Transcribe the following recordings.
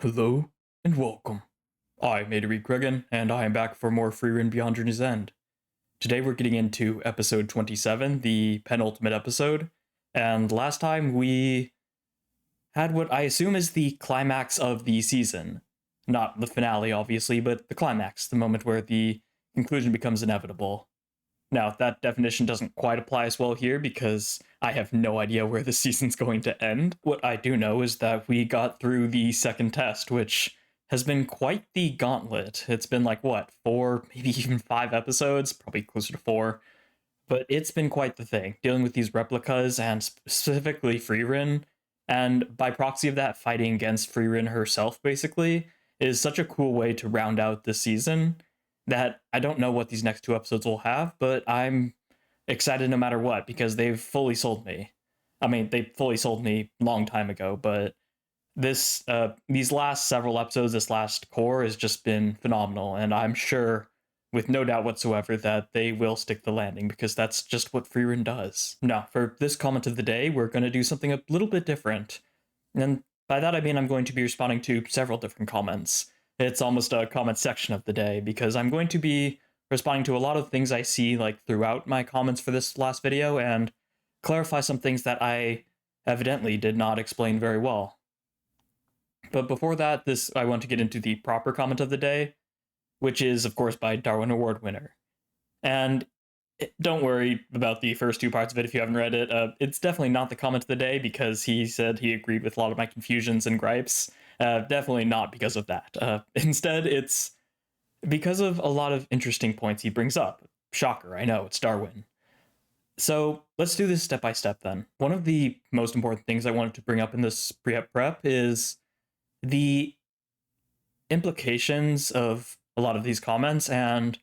Hello and welcome. I'm Krigan, and I am back for more Frieren Beyond Journey's End. Today we're getting into episode 27, the penultimate episode, and last time we had what I assume is the climax of the season. Not the finale, obviously, but the climax, the moment where the conclusion becomes inevitable. Now, that definition doesn't quite apply as well here because I have no idea where the season's going to end. What I do know is that we got through the second test, which has been quite the gauntlet. It's been like, what, 4, maybe even 5 episodes? Probably closer to 4. But it's been quite the thing, dealing with these replicas and specifically Frieren, and by proxy of that, fighting against Frieren herself, basically, is such a cool way to round out the season that I don't know what these next 2 episodes will have, but I'm excited no matter what because they've fully sold me. I mean, they fully sold me a long time ago, but these last several episodes, this last core has just been phenomenal, and I'm sure, with no doubt whatsoever, that they will stick the landing because that's just what Frieren does. Now, for this comment of the day, we're going to do something a little bit different, and by that I mean I'm going to be responding to several different comments. It's almost a comment section of the day because I'm going to be responding to a lot of things I see like throughout my comments for this last video and clarify some things that I evidently did not explain very well. But before that, I want to get into the proper comment of the day, which is, of course, by Darwin Award winner. And don't worry about the first 2 parts of it if you haven't read it. It's definitely not the comment of the day because he said he agreed with a lot of my confusions and gripes. Definitely not because of that. Instead, it's because of a lot of interesting points he brings up. Shocker, I know, it's Darwin. So let's do this step by step then. One of the most important things I wanted to bring up in this prep is the implications of a lot of these comments and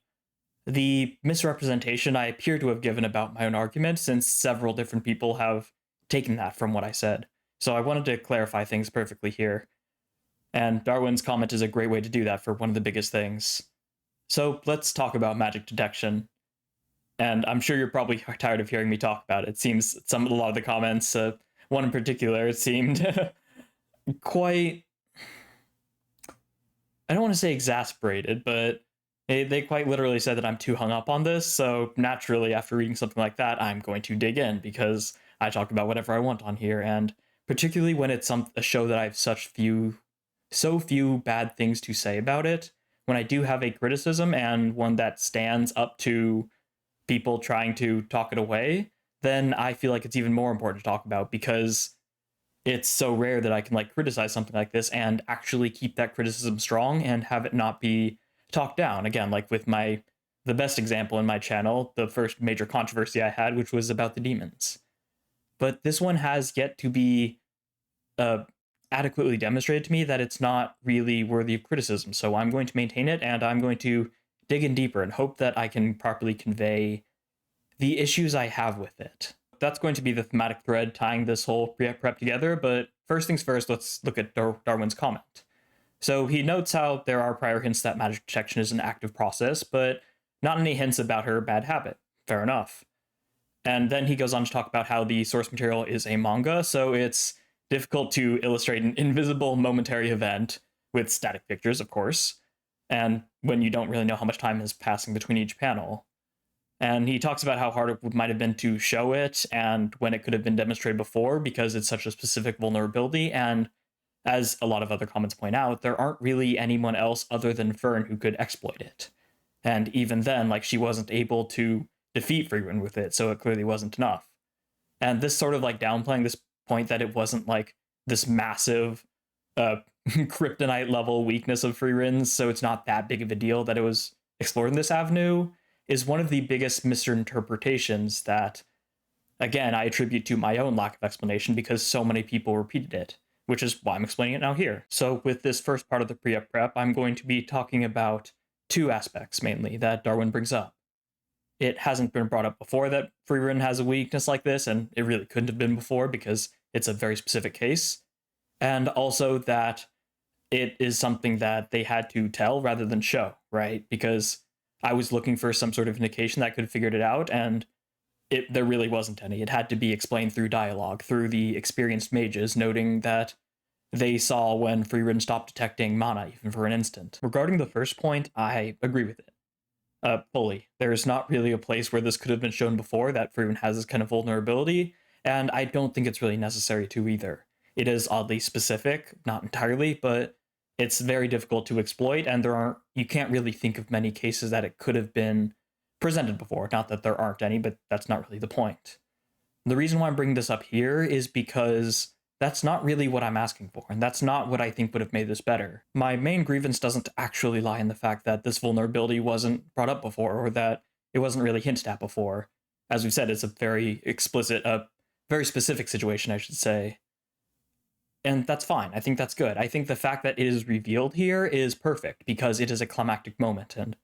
the misrepresentation I appear to have given about my own argument, since several different people have taken that from what I said. So I wanted to clarify things perfectly here. And Darwin's comment is a great way to do that for one of the biggest things. So let's talk about magic detection. And I'm sure you're probably tired of hearing me talk about it. It seems a lot of the comments, one in particular, it seemed quite, I don't want to say exasperated, but they quite literally said that I'm too hung up on this. So naturally, after reading something like that, I'm going to dig in because I talk about whatever I want on here. And particularly when it's a show that I have so few bad things to say about it, when I do have a criticism and one that stands up to people trying to talk it away, then I feel like it's even more important to talk about because it's so rare that I can like criticize something like this and actually keep that criticism strong and have it not be talked down. Again, like with the best example in my channel, the first major controversy I had, which was about the demons. But this one has yet to be adequately demonstrated to me that it's not really worthy of criticism. So I'm going to maintain it, and I'm going to dig in deeper and hope that I can properly convey the issues I have with it. That's going to be the thematic thread tying this whole prep together, but first things first, let's look at Darwin's comment. So he notes how there are prior hints that magic detection is an active process, but not any hints about her bad habit. Fair enough. And then he goes on to talk about how the source material is a manga, so it's difficult to illustrate an invisible momentary event with static pictures, of course, and when you don't really know how much time is passing between each panel. And he talks about how hard it might have been to show it and when it could have been demonstrated before because it's such a specific vulnerability. And as a lot of other comments point out, there aren't really anyone else other than Fern who could exploit it. And even then, like, she wasn't able to defeat Frieren with it, so it clearly wasn't enough. And this sort of like downplaying this point that it wasn't like this massive kryptonite level weakness of Frieren's, so it's not that big of a deal that it was explored in this avenue, is one of the biggest misinterpretations that, again, I attribute to my own lack of explanation because so many people repeated it, which is why I'm explaining it now here. So with this first part of the prep, I'm going to be talking about 2 aspects mainly that Darwin brings up. It hasn't been brought up before that Frieren has a weakness like this, and it really couldn't have been before because it's a very specific case. And also that it is something that they had to tell rather than show, right? Because I was looking for some sort of indication that could have figured it out, and there really wasn't any. It had to be explained through dialogue, through the experienced mages, noting that they saw when Frieren stopped detecting mana, even for an instant. Regarding the first point, I agree with it. Fully. There's not really a place where this could have been shown before that Frieren has this kind of vulnerability, and I don't think it's really necessary to either. It is oddly specific, not entirely, but it's very difficult to exploit, and you can't really think of many cases that it could have been presented before. Not that there aren't any, but that's not really the point. The reason why I'm bringing this up here is because that's not really what I'm asking for, and that's not what I think would have made this better. My main grievance doesn't actually lie in the fact that this vulnerability wasn't brought up before, or that it wasn't really hinted at before. As we've said, it's a very explicit, very specific situation, I should say. And that's fine. I think that's good. I think the fact that it is revealed here is perfect, because it is a climactic moment, and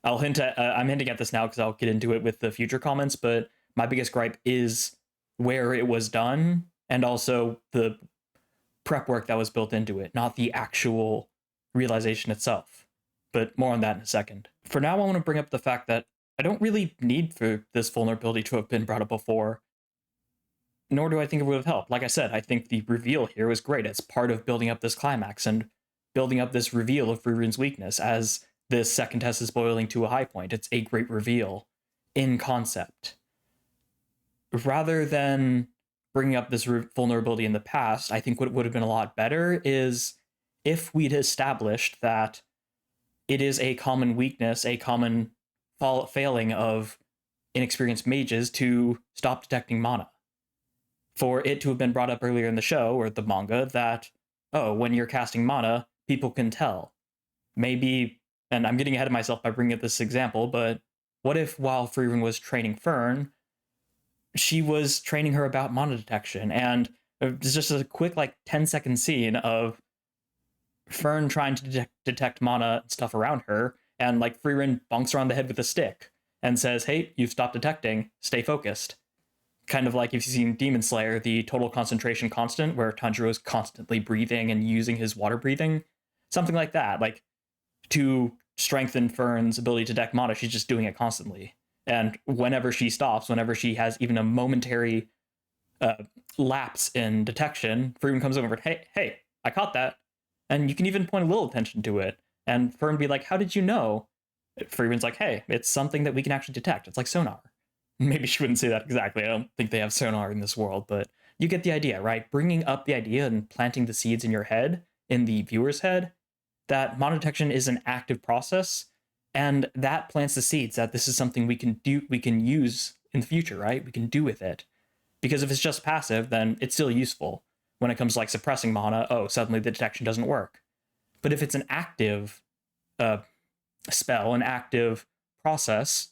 I'm hinting at this now because I'll get into it with the future comments, but my biggest gripe is where it was done, and also the prep work that was built into it, not the actual realization itself. But more on that in a second. For now, I want to bring up the fact that I don't really need for this vulnerability to have been brought up before, nor do I think it would have helped. Like I said, I think the reveal here was great. It's part of building up this climax and building up this reveal of Frieren's weakness as this second test is boiling to a high point. It's a great reveal in concept. Rather than bringing up this vulnerability in the past, I think what would have been a lot better is if we'd established that it is a common weakness, a common failing of inexperienced mages to stop detecting mana. For it to have been brought up earlier in the show, or the manga, that, oh, when you're casting mana, people can tell. Maybe, and I'm getting ahead of myself by bringing up this example, but what if while Frieren was training Fern, she was training her about mana detection, and it's just a quick 10-second scene of Fern trying to detect mana and stuff around her, and Frieren bonks her on the head with a stick and says, hey, you've stopped detecting, stay focused. Kind of like if you've seen Demon Slayer, the total concentration constant, where Tanjiro is constantly breathing and using his water breathing. Something like that. To strengthen Fern's ability to detect mana, she's just doing it constantly. And whenever she stops, whenever she has even a momentary lapse in detection, Frieren comes over and, hey, I caught that. And you can even point a little attention to it. And Fern be like, how did you know? Frieren's like, hey, it's something that we can actually detect. It's like sonar. Maybe she wouldn't say that exactly. I don't think they have sonar in this world, but you get the idea, right? Bringing up the idea and planting the seeds in your head, in the viewer's head, that mana detection is an active process, and that plants the seeds that this is something we can use in the future, right? We can do with it. Because if it's just passive, then it's still useful. When it comes to suppressing mana, oh, suddenly the detection doesn't work. But if it's an active spell, an active process,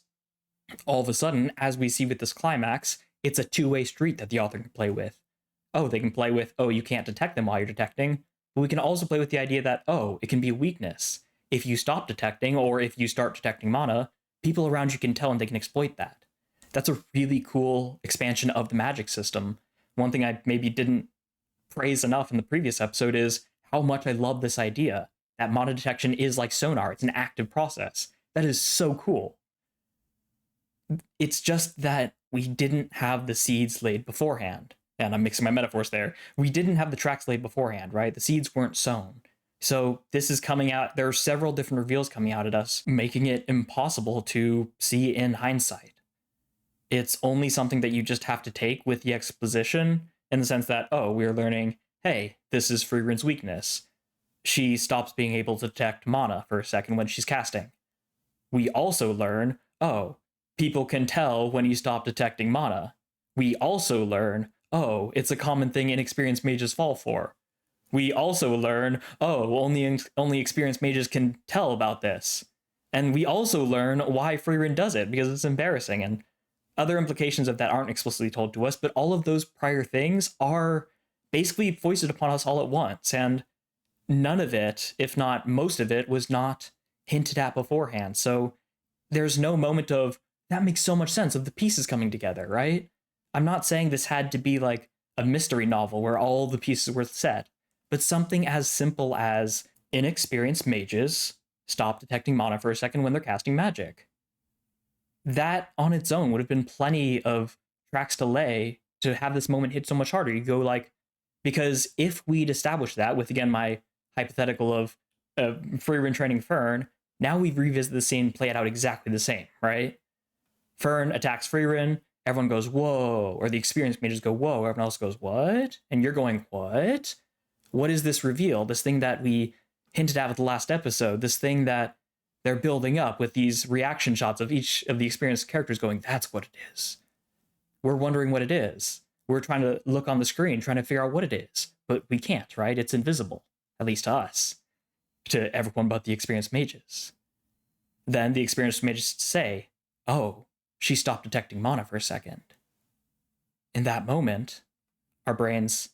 all of a sudden, as we see with this climax, it's a two-way street that the author can play with. Oh, they can play with, oh, you can't detect them while you're detecting, but we can also play with the idea that, oh, it can be a weakness. If you stop detecting, or if you start detecting mana, people around you can tell and they can exploit that. That's a really cool expansion of the magic system. One thing I maybe didn't praise enough in the previous episode is how much I love this idea that mana detection is like sonar. It's an active process. That is so cool. It's just that we didn't have the seeds laid beforehand. And I'm mixing my metaphors there. We didn't have the tracks laid beforehand, right? The seeds weren't sown. So this is coming out. There are several different reveals coming out at us, making it impossible to see in hindsight. It's only something that you just have to take with the exposition, in the sense that, oh, we're learning, hey, this is Frieren's weakness. She stops being able to detect mana for a second when she's casting. We also learn, oh, people can tell when you stop detecting mana. We also learn, oh, it's a common thing inexperienced mages fall for. We also learn, oh, only experienced mages can tell about this. And we also learn why Frieren does it, because it's embarrassing, and other implications of that aren't explicitly told to us, but all of those prior things are basically foisted upon us all at once, and none of it, if not most of it, was not hinted at beforehand. So there's no moment of, that makes so much sense, of the pieces coming together, right? I'm not saying this had to be like a mystery novel where all the pieces were set, but something as simple as inexperienced mages stop detecting mana for a second when they're casting magic. That on its own would have been plenty of tracks to lay to have this moment hit so much harder. You go Because if we'd established that with, again, my hypothetical of Frieren training Fern, now we revisit the scene, play it out exactly the same, right? Fern attacks Frieren, everyone goes, whoa, or the experienced mages go, whoa, everyone else goes, what? And you're going, what? What is this reveal? This thing that we hinted at with the last episode, this thing that they're building up with these reaction shots of each of the experienced characters going, that's what it is. We're wondering what it is. We're trying to look on the screen, trying to figure out what it is, but we can't, right? It's invisible, at least to us, to everyone but the experienced mages. Then the experienced mages say, oh, she stopped detecting mana for a second. In that moment, our brains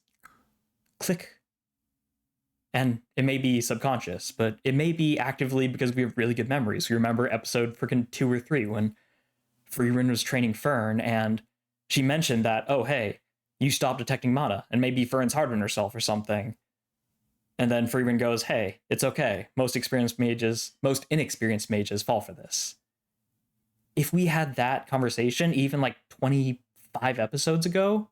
click. And it may be subconscious, but it may be actively because we have really good memories. We remember episode freaking 2 or 3 when Frieren was training Fern and she mentioned that, oh, hey, you stopped detecting mana, and maybe Fern's hard on herself or something. And then Frieren goes, hey, it's okay. Most inexperienced mages fall for this. If we had that conversation even like 25 episodes ago,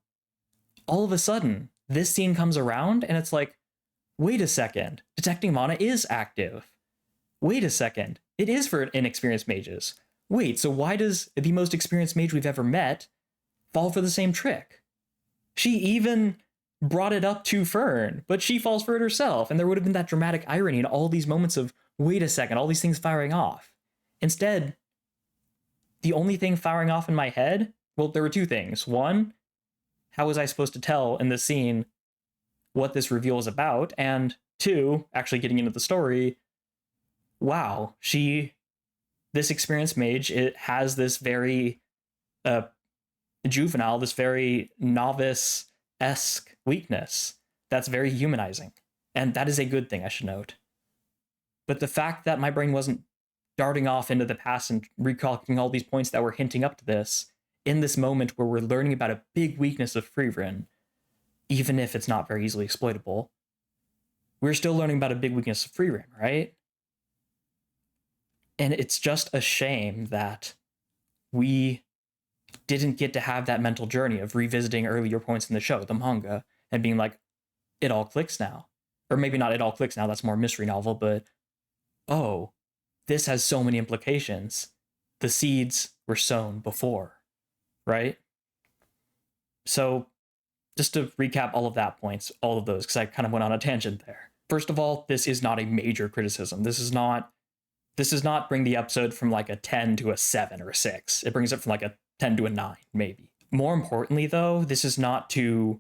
all of a sudden, this scene comes around and it's like, wait a second, detecting mana is active. Wait a second, it is for inexperienced mages. Wait, so why does the most experienced mage we've ever met fall for the same trick? She even brought it up to Fern, but she falls for it herself, and there would have been that dramatic irony in all these moments of, wait a second, all these things firing off. Instead, the only thing firing off in my head, well, there were two things. One, how was I supposed to tell in this scene what this reveal is about? And two, actually getting into the story, wow, this experienced mage, it has this very juvenile, this very novice-esque weakness that's very humanizing. And that is a good thing, I should note. But the fact that my brain wasn't darting off into the past and recalling all these points that were hinting up to this, in this moment where we're learning about a big weakness of Frieren, even if it's not very easily exploitable, we're still learning about a big weakness of Frieren, right? And it's just a shame that we didn't get to have that mental journey of revisiting earlier points in the show, the manga, and being like, it all clicks now. Or maybe not it all clicks now, that's more mystery novel, but, oh, this has so many implications. The seeds were sown before, right? So, just to recap all of that points, all of those, because I kind of went on a tangent there. First of all, this is not a major criticism. This does not bring the episode from like a 10 to a 7 or a 6. It brings it from like a 10 to a 9, maybe. More importantly, though, this is not to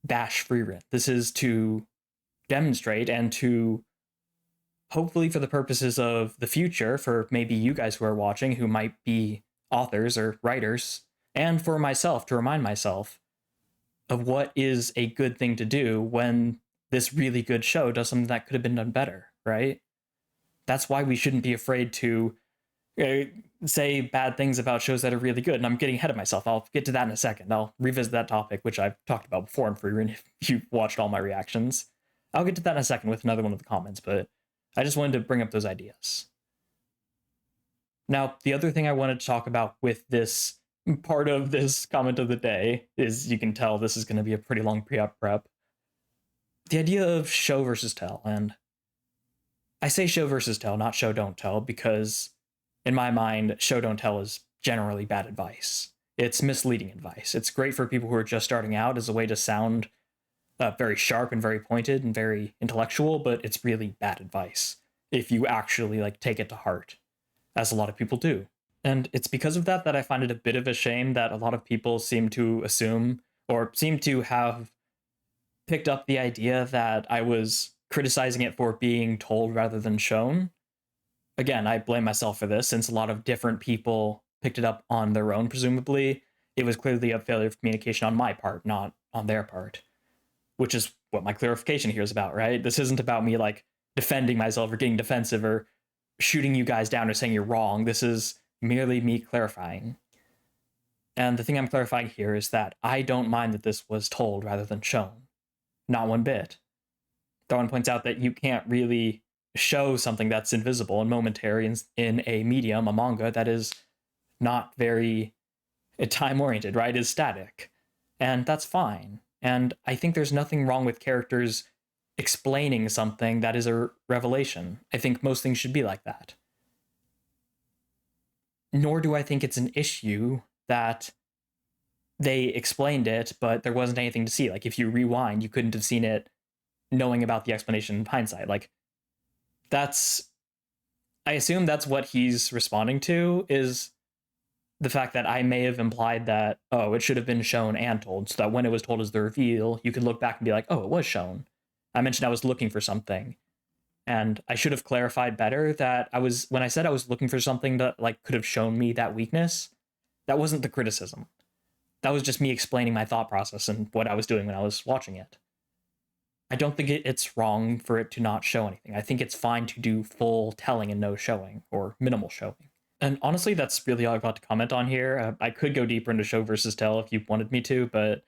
bash Frieren. This is to demonstrate and to, hopefully for the purposes of the future, for maybe you guys who are watching who might be authors or writers, and for myself to remind myself of what is a good thing to do when this really good show does something that could have been done better, right? That's why we shouldn't be afraid to say bad things about shows that are really good. And I'm getting ahead of myself. I'll get to that in a second. I'll revisit that topic, which I've talked about before in Frieren, if you watched all my reactions. I'll get to that in a second with another one of the comments, but I just wanted to bring up those ideas. Now, the other thing I wanted to talk about with this part of this comment of the day is, you can tell this is going to be a pretty long pre-op prep. The idea of show versus tell. And I say show versus tell, not show don't tell, because in my mind, show don't tell is generally bad advice. It's misleading advice. It's great for people who are just starting out as a way to sound very sharp and very pointed and very intellectual, but it's really bad advice if you actually like take it to heart, as a lot of people do. And it's because of that that I find it a bit of a shame that a lot of people seem to assume, or seem to have picked up the idea that I was criticizing it for being told rather than shown. Again, I blame myself for this, since a lot of different people picked it up on their own, presumably. It was clearly a failure of communication on my part, not on their part. Which is what my clarification here is about, right? This isn't about me, like, defending myself or getting defensive or shooting you guys down or saying you're wrong. This is merely me clarifying. And the thing I'm clarifying here is that I don't mind that this was told rather than shown. Not one bit. Darwin points out that you can't really show something that's invisible and momentary in a medium, a manga, that is not very time-oriented, right? Is static. And that's fine. And I think there's nothing wrong with characters explaining something that is a revelation. I think most things should be like that. Nor do I think it's an issue that they explained it, but there wasn't anything to see. Like, if you rewind, you couldn't have seen it knowing about the explanation in hindsight. Like, that's... I assume that's what he's responding to, is the fact that I may have implied that, oh, it should have been shown and told, so that when it was told as the reveal, you could look back and be like, oh, it was shown. I mentioned I was looking for something. And I should have clarified better that when I said I was looking for something that like could have shown me that weakness, that wasn't the criticism. That was just me explaining my thought process and what I was doing when I was watching it. I don't think it's wrong for it to not show anything. I think it's fine to do full telling and no showing, or minimal showing. And honestly, that's really all I've got to comment on here. I could go deeper into show versus tell if you wanted me to, but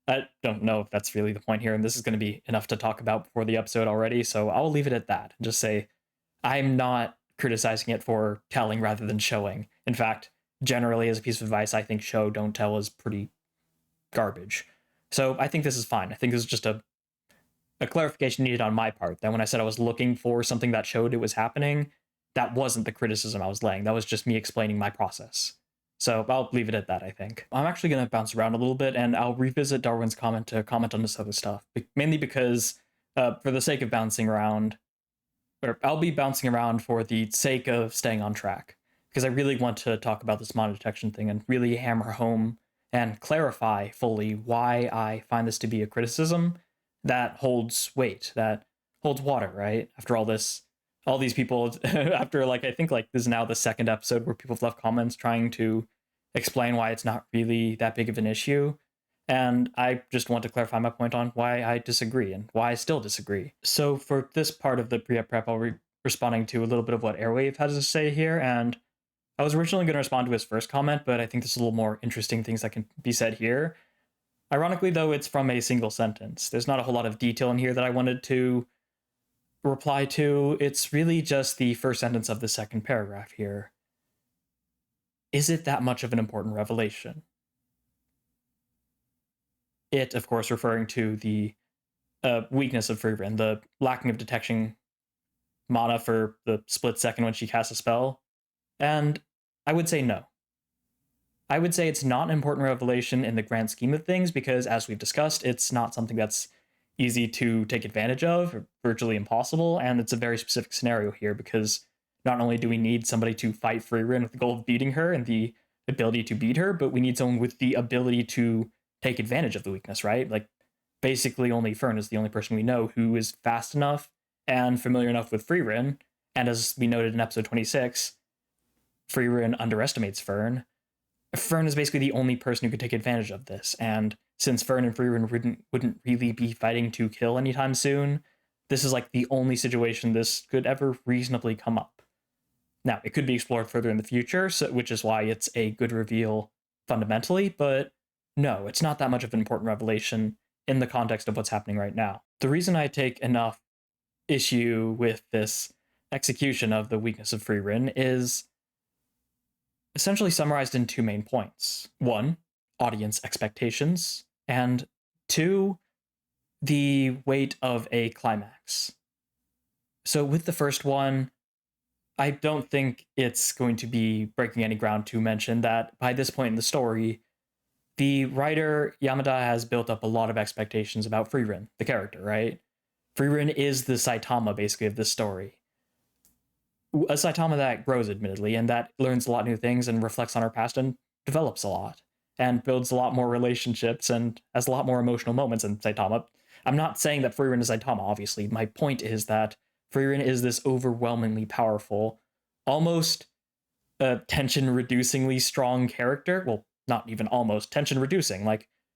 I don't know if that's really the point here, and this is going to be enough to talk about before the episode already, so I'll leave it at that and just say I'm not criticizing it for telling rather than showing. In fact, generally, as a piece of advice, I think show, don't tell is pretty garbage. So I think this is fine. I think this is just a clarification needed on my part, that when I said I was looking for something that showed it was happening, that wasn't the criticism I was laying. That was just me explaining my process. So I'll leave it at that, I think. I'm actually going to bounce around a little bit, and I'll revisit Darwin's comment to comment on this other stuff. Mainly because, for the sake of bouncing around, or I'll be bouncing around for the sake of staying on track. Because I really want to talk about this monodetection thing and really hammer home and clarify fully why I find this to be a criticism that holds weight, that holds water, right? After all this, all these people, after I think this is now the second episode where people have left comments trying to explain why it's not really that big of an issue. And I just want to clarify my point on why I disagree and why I still disagree. So for this part of the prep, I'll be responding to a little bit of what Airwave has to say here. And I was originally going to respond to his first comment, but I think there's a little more interesting things that can be said here. Ironically, though, it's from a single sentence. There's not a whole lot of detail in here that I wanted to reply to. It's really just the first sentence of the second paragraph here. Is it that much of an important revelation? It, of course, referring to the weakness of Frieren, the lacking of detection mana for the split second when she casts a spell. And I would say no. I would say it's not an important revelation in the grand scheme of things because, as we've discussed, it's not something that's easy to take advantage of, or virtually impossible, and it's a very specific scenario here because not only do we need somebody to fight Frieren with the goal of beating her and the ability to beat her, but we need someone with the ability to take advantage of the weakness, right? Like, basically only Fern is the only person we know who is fast enough and familiar enough with Frieren, and as we noted in episode 26, Frieren underestimates Fern. Fern is basically the only person who could take advantage of this, and since Fern and Frieren wouldn't really be fighting to kill anytime soon, this is the only situation this could ever reasonably come up. Now, it could be explored further in the future, which is why it's a good reveal fundamentally, but no, it's not that much of an important revelation in the context of what's happening right now. The reason I take enough issue with this execution of the weakness of Frieren is essentially summarized in two main points. One, audience expectations, and two, the weight of a climax. So with the first one, I don't think it's going to be breaking any ground to mention that by this point in the story, the writer Yamada has built up a lot of expectations about Frieren, the character, right? Frieren is the Saitama, basically, of this story. A Saitama that grows, admittedly, and that learns a lot of new things and reflects on her past and develops a lot, and builds a lot more relationships and has a lot more emotional moments than Saitama. I'm not saying that Frieren is Saitama, obviously. My point is that Frieren is this overwhelmingly powerful, almost tension-reducingly strong character. Well, not even almost, tension-reducing.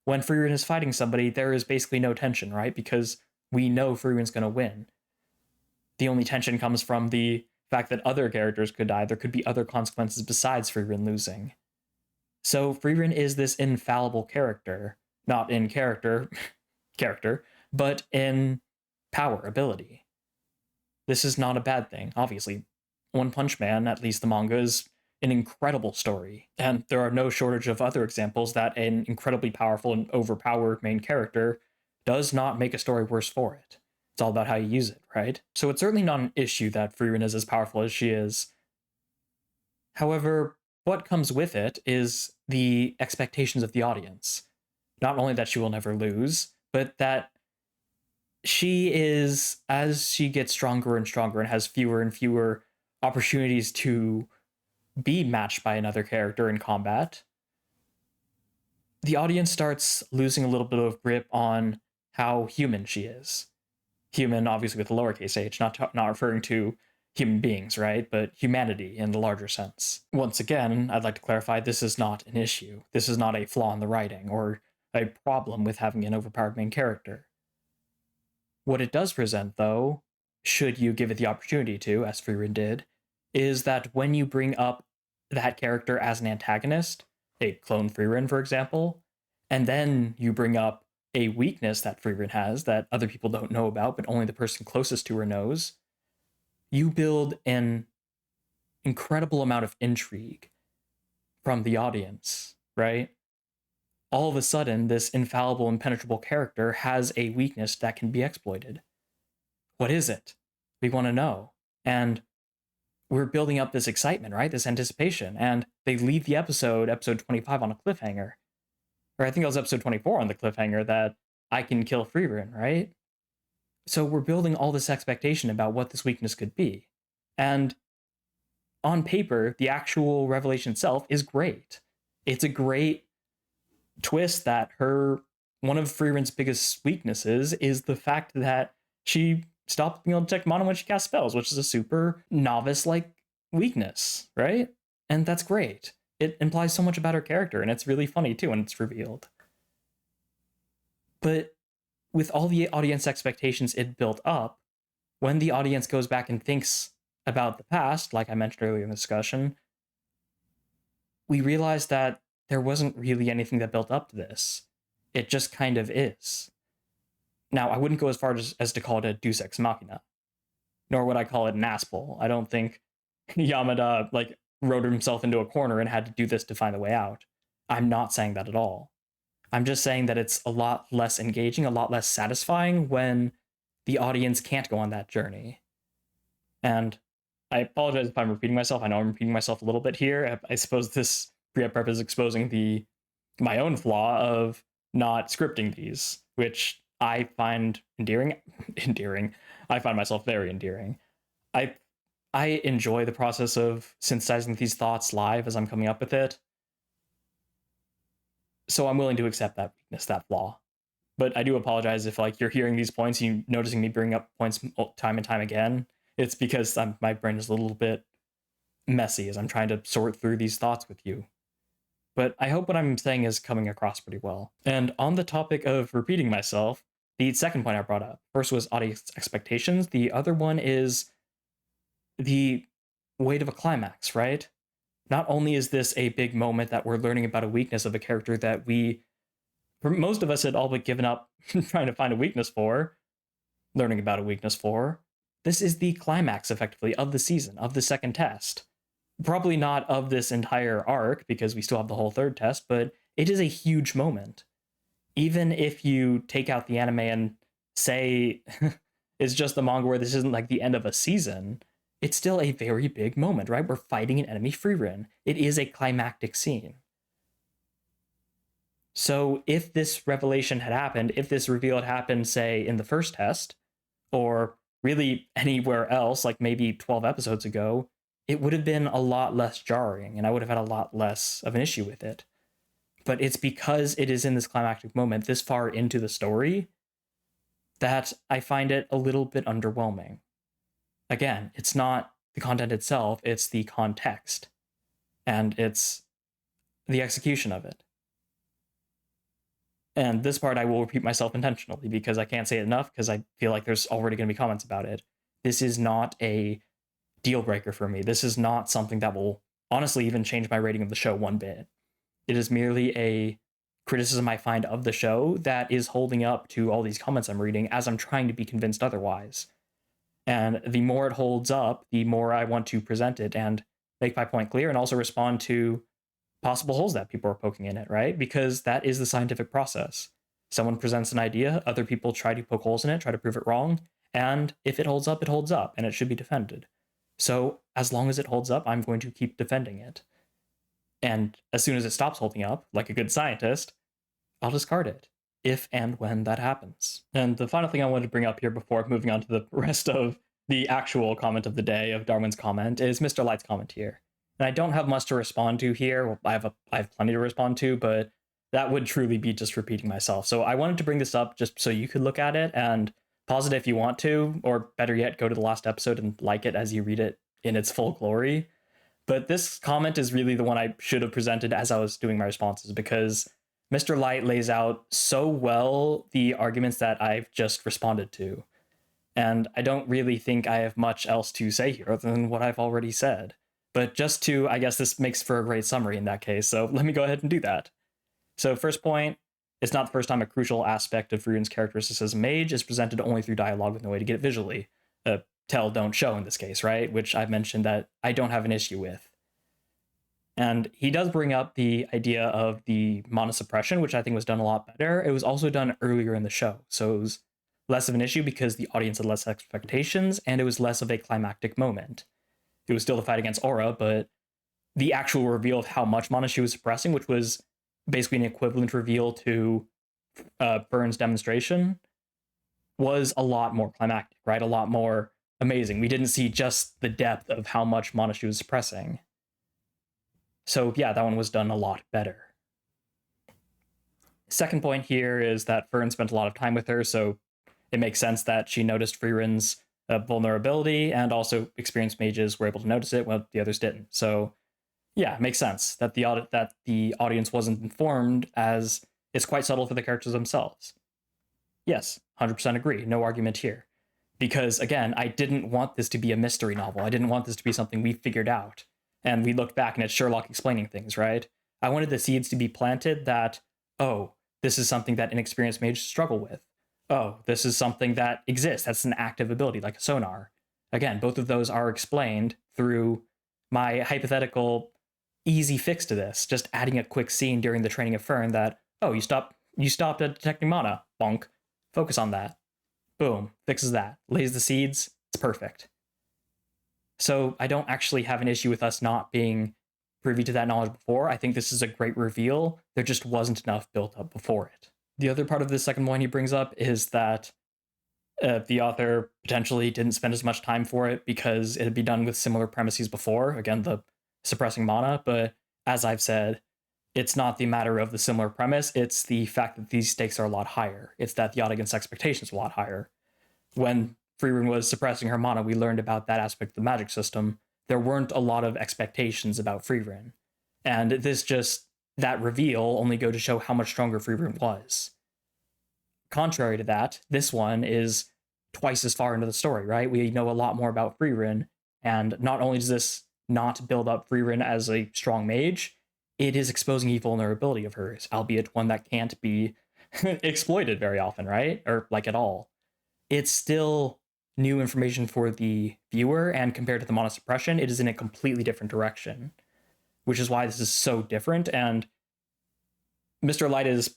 When Frieren is fighting somebody, there is basically no tension, right? Because we know Frieren's going to win. The only tension comes from the fact that other characters could die. There could be other consequences besides Frieren losing. So Frieren is this infallible character, not in character, but in power, ability. This is not a bad thing, obviously. One Punch Man, at least the manga, is an incredible story, and there are no shortage of other examples that an incredibly powerful and overpowered main character does not make a story worse for it. It's all about how you use it, right? So it's certainly not an issue that Frieren is as powerful as she is. However, what comes with it is the expectations of the audience. Not only that she will never lose, but that she is, as she gets stronger and stronger and has fewer and fewer opportunities to be matched by another character in combat, the audience starts losing a little bit of grip on how human she is. Human, obviously, with a lowercase h, not referring to human beings, right? But humanity in the larger sense. Once again, I'd like to clarify this is not an issue. This is not a flaw in the writing or a problem with having an overpowered main character. What it does present, though, should you give it the opportunity to, as Frieren did, is that when you bring up that character as an antagonist, a clone Frieren, for example, and then you bring up a weakness that Frieren has that other people don't know about, but only the person closest to her knows, you build an incredible amount of intrigue from the audience, right? All of a sudden, this infallible, impenetrable character has a weakness that can be exploited. What is it? We want to know. And we're building up this excitement, right? This anticipation. And they leave the episode 25, on a cliffhanger. Or I think it was episode 24 on the cliffhanger that I can kill Frieren, right? So we're building all this expectation about what this weakness could be. And on paper, the actual revelation itself is great. It's a great twist that one of Frieren's biggest weaknesses is the fact that she stopped being able to detect mono when she casts spells, which is a super novice-like weakness, right? And that's great. It implies so much about her character, and it's really funny too when it's revealed. But with all the audience expectations it built up, when the audience goes back and thinks about the past, like I mentioned earlier in the discussion, we realize that there wasn't really anything that built up to this. It just kind of is. Now, I wouldn't go as far as to call it a deus ex machina, nor would I call it an aspel. I don't think Yamada wrote himself into a corner and had to do this to find a way out. I'm not saying that at all. I'm just saying that it's a lot less engaging, a lot less satisfying when the audience can't go on that journey. And I apologize if I'm repeating myself. I know I'm repeating myself a little bit here. I suppose this pre-prep is exposing my own flaw of not scripting these, which I find endearing. I find myself very endearing. I enjoy the process of synthesizing these thoughts live as I'm coming up with it. So I'm willing to accept that weakness, that flaw. But I do apologize if you're hearing these points, you noticing me bring up points time and time again. It's because my brain is a little bit messy as I'm trying to sort through these thoughts with you. But I hope what I'm saying is coming across pretty well. And on the topic of repeating myself, the second point I brought up, first was audience expectations. The other one is the weight of a climax, right? Not only is this a big moment that we're learning about a weakness of a character that for most of us, had all but given up trying to find a weakness for, learning about a weakness for, this is the climax, effectively, of the season, of the second test. Probably not of this entire arc, because we still have the whole third test, but it is a huge moment. Even if you take out the anime and say it's just the manga where this isn't the end of a season, it's still a very big moment, right? We're fighting an enemy Frieren. It is a climactic scene. So if this revelation had happened, if this reveal had happened, say, in the first test, or really anywhere else, maybe 12 episodes ago, it would have been a lot less jarring, and I would have had a lot less of an issue with it. But it's because it is in this climactic moment, this far into the story, that I find it a little bit underwhelming. Again, it's not the content itself, it's the context. And it's the execution of it. And this part I will repeat myself intentionally because I can't say it enough because I feel like there's already going to be comments about it. This is not a deal breaker for me. This is not something that will honestly even change my rating of the show one bit. It is merely a criticism I find of the show that is holding up to all these comments I'm reading as I'm trying to be convinced otherwise. And the more it holds up, the more I want to present it and make my point clear and also respond to possible holes that people are poking in it, right? Because that is the scientific process. Someone presents an idea, other people try to poke holes in it, try to prove it wrong, and if it holds up, and it should be defended. So as long as it holds up, I'm going to keep defending it. And as soon as it stops holding up, like a good scientist, I'll discard it, if and when that happens. And the final thing I wanted to bring up here before moving on to the rest of the actual comment of the day of Darwin's comment is Mr. Light's comment here. And I don't have much to respond to here. Well, I have plenty to respond to, but that would truly be just repeating myself. So I wanted to bring this up just so you could look at it and pause it if you want to, or better yet, go to the last episode and like it as you read it in its full glory. But this comment is really the one I should have presented as I was doing my responses, because Mr. Light lays out so well the arguments that I've just responded to. And I don't really think I have much else to say here other than what I've already said. But just to, I guess this makes for a great summary in that case, so let me go ahead and do that. So first point, it's not the first time a crucial aspect of Frieren's characteristics as a mage is presented only through dialogue with no way to get it visually. Tell, don't show in this case, right? Which I've mentioned that I don't have an issue with. And he does bring up the idea of the monosuppression, which I think was done a lot better. It was also done earlier in the show, so it was less of an issue because the audience had less expectations, and it was less of a climactic moment. It was still the fight against Aura, but the actual reveal of how much mana she was suppressing, which was basically an equivalent reveal to Fern's demonstration, was a lot more climactic, right? A lot more amazing. We didn't see just the depth of how much mana she was suppressing. So yeah, that one was done a lot better. Second point here is that Fern spent a lot of time with her, so it makes sense that she noticed Frieren's vulnerability, and also experienced mages were able to notice it while the others didn't. So yeah, it makes sense that the audience wasn't informed, as it's quite subtle for the characters themselves. Yes, 100% agree, no argument here. Because again, I didn't want this to be a mystery novel. I didn't want this to be something we figured out and we looked back and it's Sherlock explaining things, right? I wanted the seeds to be planted that, oh, this is something that inexperienced mages struggle with. Oh, this is something that exists. That's an active ability, like a sonar. Again, both of those are explained through my hypothetical easy fix to this, just adding a quick scene during the training of Fern that, oh, you stopped at detecting mana. Bonk. Focus on that. Boom. Fixes that. Lays the seeds. It's perfect. So I don't actually have an issue with us not being privy to that knowledge before. I think this is a great reveal. There just wasn't enough built up before it. The other part of the second point he brings up is that the author potentially didn't spend as much time for it because it had been done with similar premises before. Again, the suppressing mana, but as I've said, it's not the matter of the similar premise, it's the fact that these stakes are a lot higher. It's that the audience expectations are a lot higher. When Frieren was suppressing her mana, we learned about that aspect of the magic system. There weren't a lot of expectations about Frieren. And that reveal only go to show how much stronger Frieren was. Contrary to that, this one is twice as far into the story, right? We know a lot more about Frieren, and not only does this not build up Frieren as a strong mage, it is exposing a vulnerability of hers, albeit one that can't be exploited very often, right? Or like at all. It's still new information for the viewer, and compared to the monosuppression, it is in a completely different direction, which is why this is so different. And Mr. Light is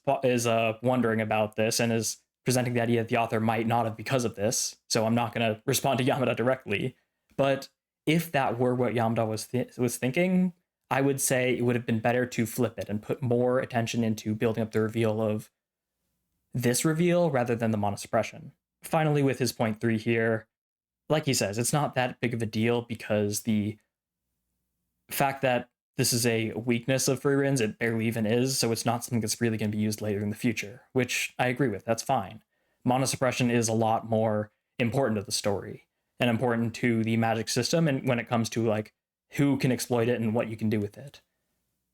wondering about this and is presenting the idea that the author might not have because of this. So I'm not going to respond to Yamada directly, but if that were what Yamada was thinking, I would say it would have been better to flip it and put more attention into building up the reveal of this reveal rather than the monosuppression. Finally, with his point 3 here, like he says, it's not that big of a deal because the fact that this is a weakness of Frieren's, it barely even is, so it's not something that's really going to be used later in the future, which I agree with, that's fine. Monosuppression is a lot more important to the story and important to the magic system, and when it comes to like who can exploit it and what you can do with it.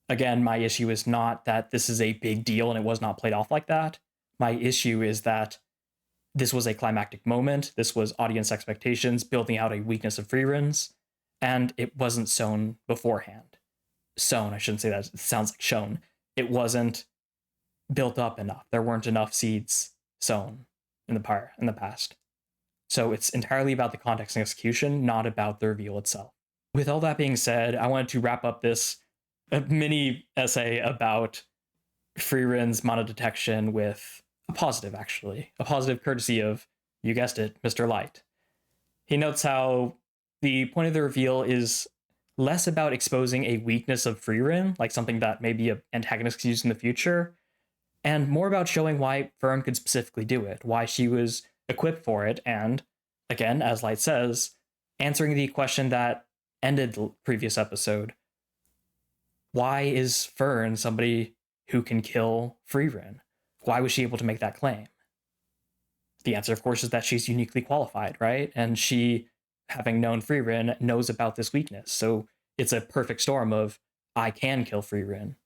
Again, my issue is not that this is a big deal and it was not played off like that. My issue is that this was a climactic moment, this was audience expectations building out a weakness of Frieren's, and it wasn't sown beforehand. Sown, I shouldn't say that, it sounds like shown. It wasn't built up enough. There weren't enough seeds sown in the past. So it's entirely about the context and execution, not about the reveal itself. With all that being said, I wanted to wrap up this mini essay about Frieren's mana detection with a positive, actually. A positive courtesy of, you guessed it, Mr. Light. He notes how the point of the reveal is less about exposing a weakness of Frieren, like something that maybe an antagonist could use in the future, and more about showing why Fern could specifically do it, why she was equipped for it, and, again, as Light says, answering the question that ended the previous episode. Why is Fern somebody who can kill Frieren? Why was she able to make that claim? The answer, of course, is that she's uniquely qualified, right? And she, having known Frieren, knows about this weakness. So it's a perfect storm of, I can kill Frieren,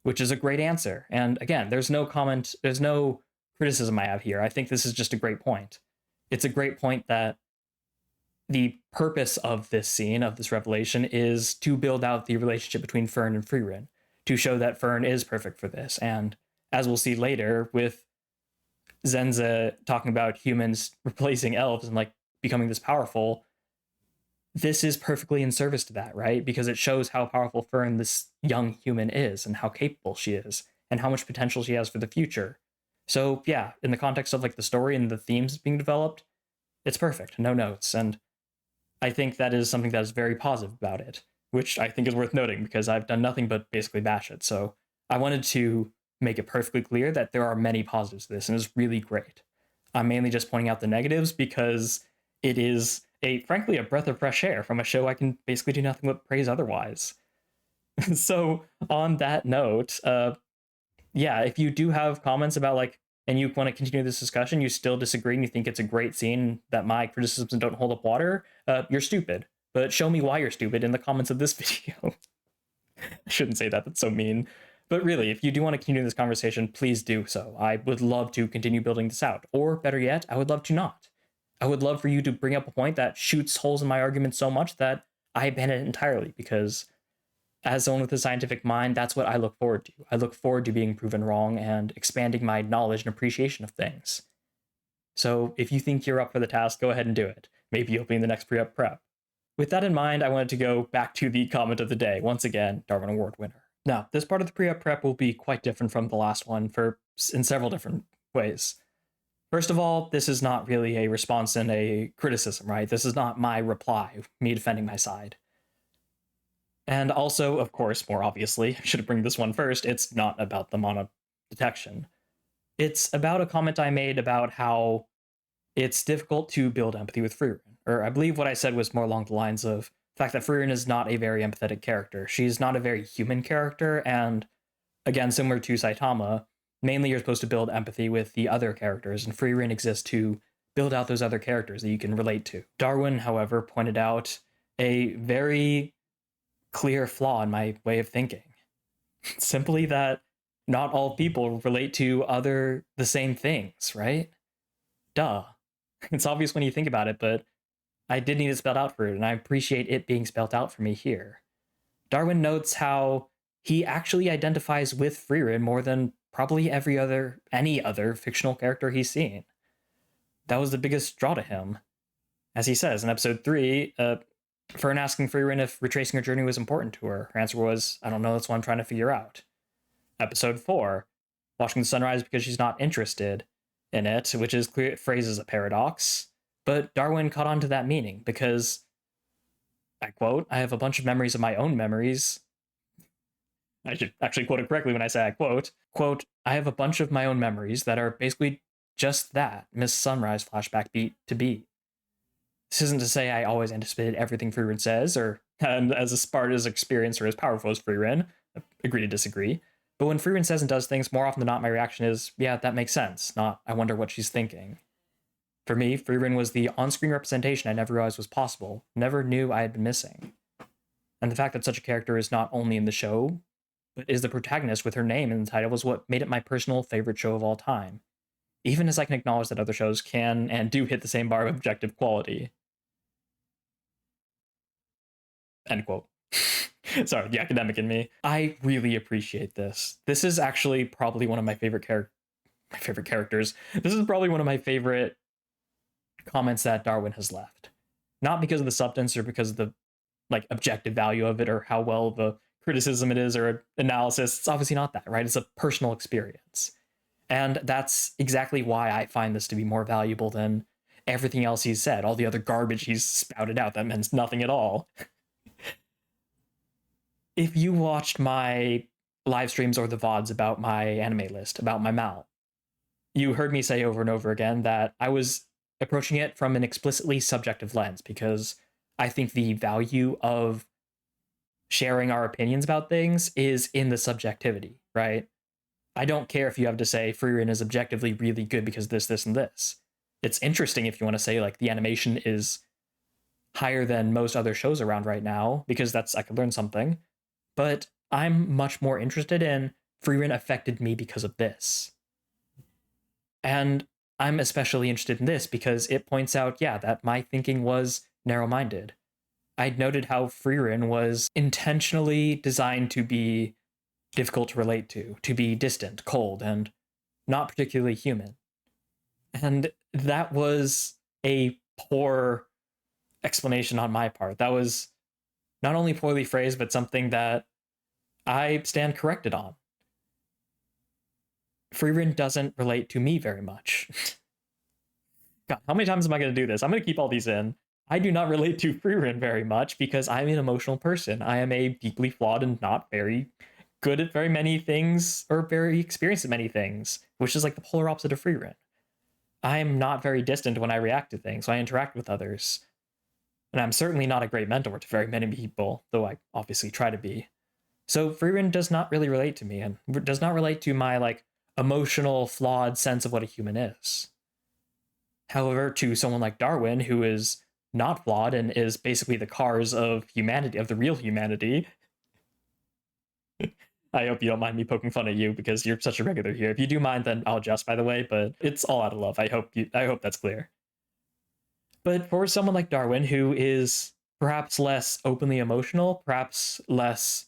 which is a great answer. And again, there's no criticism I have here. I think this is just a great point. It's a great point that the purpose of this scene, of this revelation, is to build out the relationship between Fern and Frieren, to show that Fern is perfect for this. And as we'll see later, with Zenza talking about humans replacing elves and like becoming this powerful, this is perfectly in service to that, right? Because it shows how powerful Fern, this young human, is, and how capable she is, and how much potential she has for the future. So yeah, in the context of like the story and the themes being developed, it's perfect, no notes. And I think that is something that is very positive about it, which I think is worth noting because I've done nothing but basically bash it. So I wanted to make it perfectly clear that there are many positives to this, and it's really great. I'm mainly just pointing out the negatives because it is frankly a breath of fresh air from a show I can basically do nothing but praise otherwise. So on that note, yeah, if you do have comments about like, and you want to continue this discussion, you still disagree and you think it's a great scene, that my criticisms don't hold up water, you're stupid. But show me why you're stupid in the comments of this video. I shouldn't say that, that's so mean. But really, if you do want to continue this conversation, please do so. I would love to continue building this out. Or better yet, I would love to not. I would love for you to bring up a point that shoots holes in my argument so much that I abandon it entirely, because as someone with a scientific mind, that's what I look forward to. I look forward to being proven wrong and expanding my knowledge and appreciation of things. So if you think you're up for the task, go ahead and do it. Maybe you'll be in the next pre-up prep. With that in mind, I wanted to go back to the comment of the day. Once again, Darwin Award winner. Now, this part of the pre-up prep will be quite different from the last one in several different ways. First of all, this is not really a response and a criticism, right? This is not my reply, me defending my side. And also, of course, more obviously, I should bring this one first, it's not about the mono detection. It's about a comment I made about how it's difficult to build empathy with Frieren. Or I believe what I said was more along the lines of the fact that Frieren is not a very empathetic character. She's not a very human character, and again, similar to Saitama, mainly you're supposed to build empathy with the other characters, and Frieren exists to build out those other characters that you can relate to. Darwin, however, pointed out a very clear flaw in my way of thinking. Simply that not all people relate to the same things, right? Duh. It's obvious when you think about it, but I did need it spelled out for it, and I appreciate it being spelled out for me here. Darwin notes how he actually identifies with Frieren more than probably any other fictional character he's seen. That was the biggest draw to him. As he says in episode 3, Fern asking Frieren if retracing her journey was important to her. Her answer was, I don't know, that's what I'm trying to figure out. Episode 4, watching the sunrise because she's not interested in it, which is phrased as a paradox. But Darwin caught on to that meaning because, I quote, I have a bunch of memories of my own memories. I should actually quote it correctly when I say I quote, I have a bunch of my own memories that are basically just that, Miss Sunrise flashback beat to beat. This isn't to say I always anticipated everything Frieren says, or as smart as experienced or as powerful as Frieren. Agree to disagree. But when Frieren says and does things, more often than not, my reaction is, yeah, that makes sense, not, I wonder what she's thinking. For me, Frieren was the on-screen representation I never realized was possible, never knew I had been missing. And the fact that such a character is not only in the show, but is the protagonist with her name in the title was what made it my personal favorite show of all time. Even as I can acknowledge that other shows can and do hit the same bar of objective quality. End quote. Sorry, the academic in me. I really appreciate this. This is actually probably one of my favorite characters. This is probably one of my favorite comments that Darwin has left. Not because of the substance or because of the objective value of it or how well the criticism it is or analysis. It's obviously not that, right? It's a personal experience. And that's exactly why I find this to be more valuable than everything else he's said, all the other garbage he's spouted out that means nothing at all. If you watched my live streams or the VODs about my anime list, about my MAL, you heard me say over and over again that I was approaching it from an explicitly subjective lens because I think the value of sharing our opinions about things is in the subjectivity, right? I don't care if you have to say Frieren is objectively really good because this, and this. It's interesting if you want to say like the animation is higher than most other shows around right now because that's I could learn something. But I'm much more interested in Frieren affected me because of this. And I'm especially interested in this because it points out, yeah, that my thinking was narrow-minded. I'd noted how Frieren was intentionally designed to be difficult to relate to be distant, cold, and not particularly human. And that was a poor explanation on my part. That was not only poorly phrased, but something that I stand corrected on. Frieren doesn't relate to me very much. God, how many times am I going to do this? I'm going to keep all these in. I do not relate to Frieren very much because I'm an emotional person. I am a deeply flawed and not very good at very many things or very experienced at many things, which is like the polar opposite of Frieren. I am not very distant when I react to things, so I interact with others. And I'm certainly not a great mentor to very many people, though I obviously try to be. So Frieren does not really relate to me and does not relate to my like emotional, flawed sense of what a human is. However, to someone like Darwin, who is not flawed and is basically the cars of humanity, of the real humanity. I hope you don't mind me poking fun at you because you're such a regular here. If you do mind, then I'll adjust, by the way, but it's all out of love. I hope that's clear. But for someone like Darwin, who is perhaps less openly emotional, perhaps less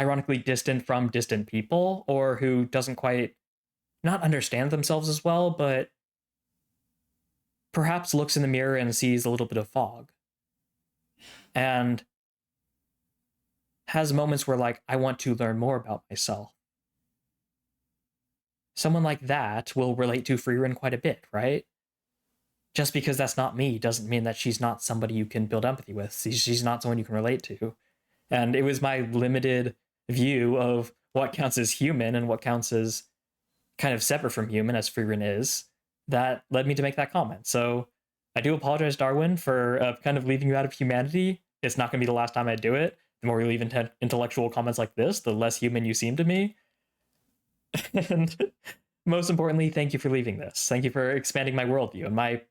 ironically distant from distant people, or who doesn't quite not understand themselves as well, but perhaps looks in the mirror and sees a little bit of fog. And has moments where, like, I want to learn more about myself. Someone like that will relate to Frieren quite a bit, right? Just because that's not me doesn't mean that she's not somebody you can build empathy with. She's not someone you can relate to. And it was my limited view of what counts as human and what counts as kind of separate from human, as Frieren is, that led me to make that comment. So I do apologize, Darwin, for kind of leaving you out of humanity. It's not going to be the last time I do it. The more you leave intellectual comments like this, the less human you seem to me. And most importantly, thank you for leaving this. Thank you for expanding my worldview and my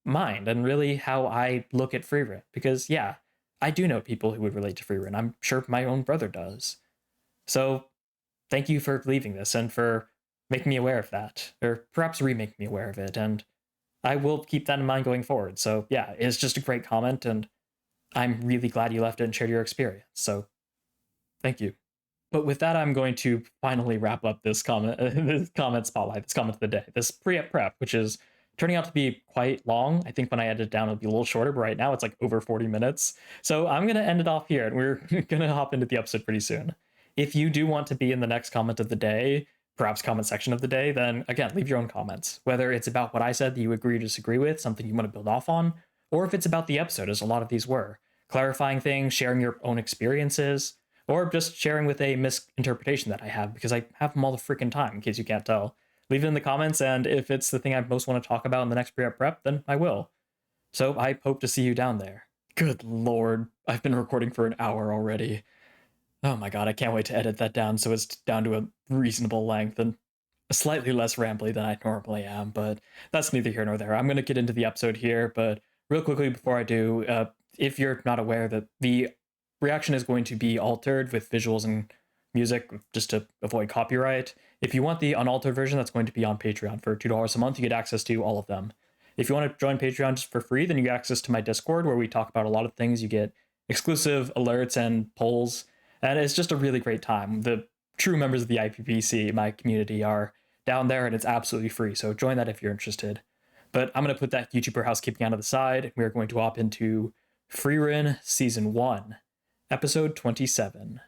mind and really how I look at Frieren. Because, yeah, I do know people who would relate to Frieren. I'm sure my own brother does. So thank you for leaving this and for making me aware of that, or perhaps remake me aware of it. And I will keep that in mind going forward. So yeah, it's just a great comment, and I'm really glad you left it and shared your experience. So thank you. But with that, I'm going to finally wrap up this comment, this comment spotlight, this comment of the day, this pre-ep prep, which is turning out to be quite long. I think when I edit it down, it'll be a little shorter, but right now it's like over 40 minutes. So I'm going to end it off here, and we're going to hop into the episode pretty soon. If you do want to be in the next comment of the day, perhaps comment section of the day, then again, leave your own comments. Whether it's about what I said that you agree or disagree with, something you want to build off on, or if it's about the episode, as a lot of these were. Clarifying things, sharing your own experiences, or just sharing with a misinterpretation that I have, because I have them all the freaking time, in case you can't tell. Leave it in the comments, and if it's the thing I most want to talk about in the next prep, then I will. So I hope to see you down there. Good lord, I've been recording for an hour already. Oh my god, I can't wait to edit that down so it's down to a reasonable length and slightly less rambly than I normally am, but that's neither here nor there. I'm going to get into the episode here, but real quickly before I do, if you're not aware that the reaction is going to be altered with visuals and music just to avoid copyright. If you want the unaltered version, that's going to be on Patreon for $2 a month. You get access to all of them. If you want to join Patreon just for free, then you get access to my Discord, where we talk about a lot of things. You get exclusive alerts and polls, and it's just a really great time. The true members of the IPPC, my community, are down there, and it's absolutely free, so join that if you're interested. But I'm going to put that YouTuber housekeeping out of the side. We're going to hop into Frieren Season 1, Episode 27.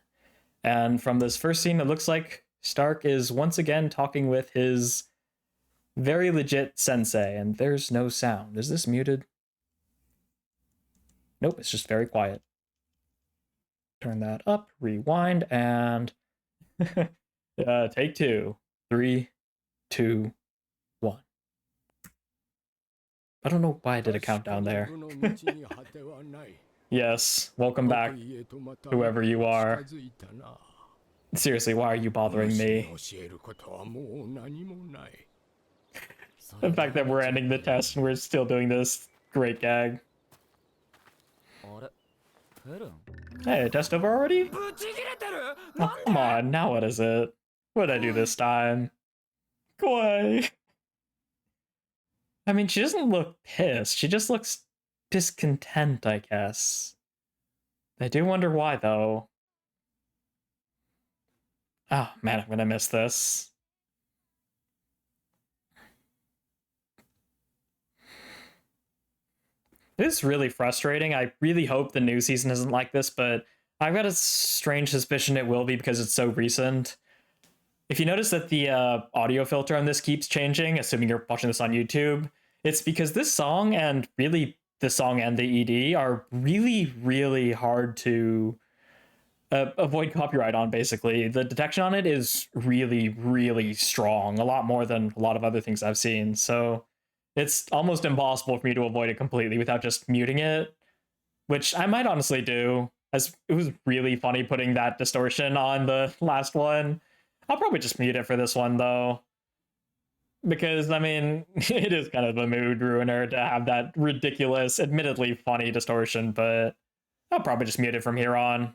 And from this first scene, it looks like Stark is once again talking with his very legit sensei, and there's no sound. Is this muted? Nope, it's just very quiet. Turn that up, rewind, and take 2. 3, 2, 1. I don't know why I did a countdown there. Yes, welcome back, whoever you are. Seriously, why are you bothering me? The fact that we're ending the test and we're still doing this, great gag. Hey, test over already? Oh, come on, now what is it? What did I do this time? Go away. I mean, she doesn't look pissed. She just looks discontent, I guess. I do wonder why, though. Oh, man, I'm gonna miss this. This is really frustrating. I really hope the new season isn't like this, but I've got a strange suspicion it will be because it's so recent. If you notice that the audio filter on this keeps changing, assuming you're watching this on YouTube, it's because this song and really the song and the ED are really, really hard to avoid copyright on, basically. The detection on it is really, really strong, a lot more than a lot of other things I've seen. So it's almost impossible for me to avoid it completely without just muting it, which I might honestly do, as it was really funny putting that distortion on the last one. I'll probably just mute it for this one, though, because, I mean, it is kind of a mood ruiner to have that ridiculous, admittedly funny distortion, but I'll probably just mute it from here on,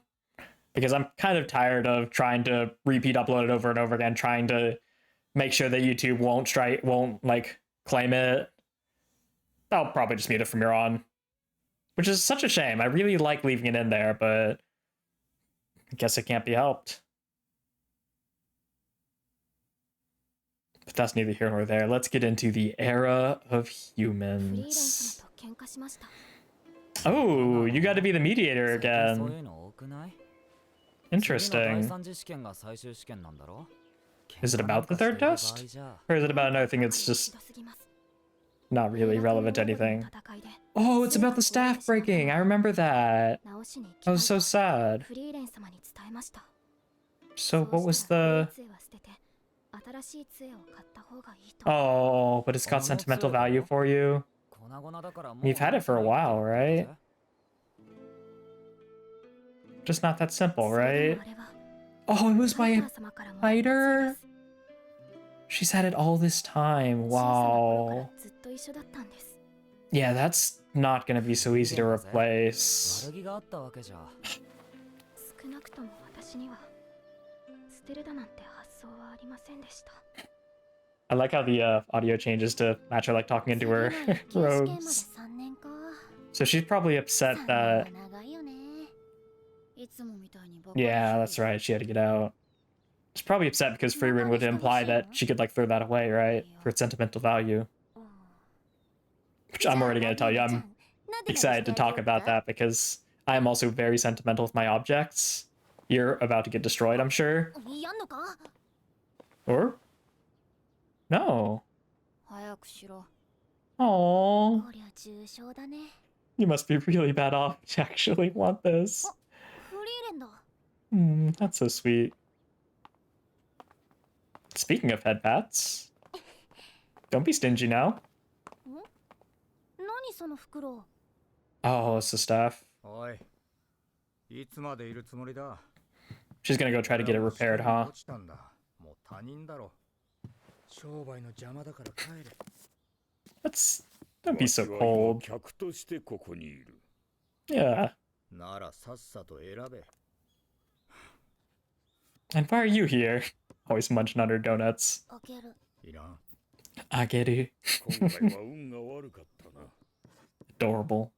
because I'm kind of tired of trying to repeat upload it over and over again, trying to make sure that YouTube won't like claim it. I'll probably just mute it from here on, which is such a shame. I really like leaving it in there, but I guess it can't be helped. But that's neither here nor there. Let's get into the era of humans. Oh, you got to be the mediator again. Interesting. Is it about the third test? Or is it about another thing that's just not really relevant to anything? Oh, it's about the staff breaking. I remember that. I was so sad. So what was the... Oh, but it's got sentimental value for you. You've had it for a while, right? Just not that simple, right? Oh, it was my fighter? She's had it all this time. Wow. Yeah, that's not gonna be so easy to replace. I like how the audio changes to match her like talking into her robes. So she's probably upset that... Yeah, that's right, she had to get out. She's probably upset because Frieren would imply that she could like throw that away, right? For its sentimental value. Which I'm already gonna tell you, I'm excited to talk about that because I'm also very sentimental with my objects. You're about to get destroyed, I'm sure. Or? No. Oh. You must be really bad off to actually want this. That's so sweet. Speaking of head pats, don't be stingy now. Oh, it's the staff. She's gonna go try to get it repaired, huh? Don't be so cold. Yeah. And why are you here? Always munching on her donuts. Ageru. Adorable.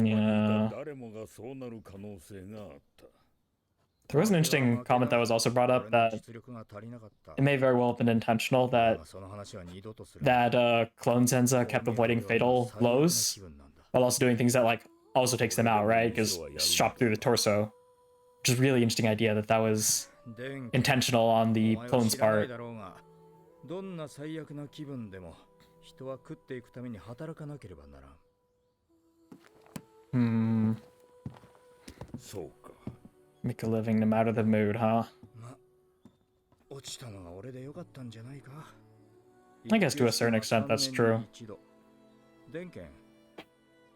Yeah. There was an interesting comment that was also brought up that it may very well have been intentional that Clone Senza kept avoiding fatal blows while also doing things that like also takes them out, right? Because shot through the torso. Which is a really interesting idea that was intentional on the clone's part. どんな最悪な気分でも人は食っていくために働かなければならん。そうか。Make a living no matter the mood, huh? 落ちたのが俺でよかったんじゃないか。I guess to a certain extent that's true. 電源、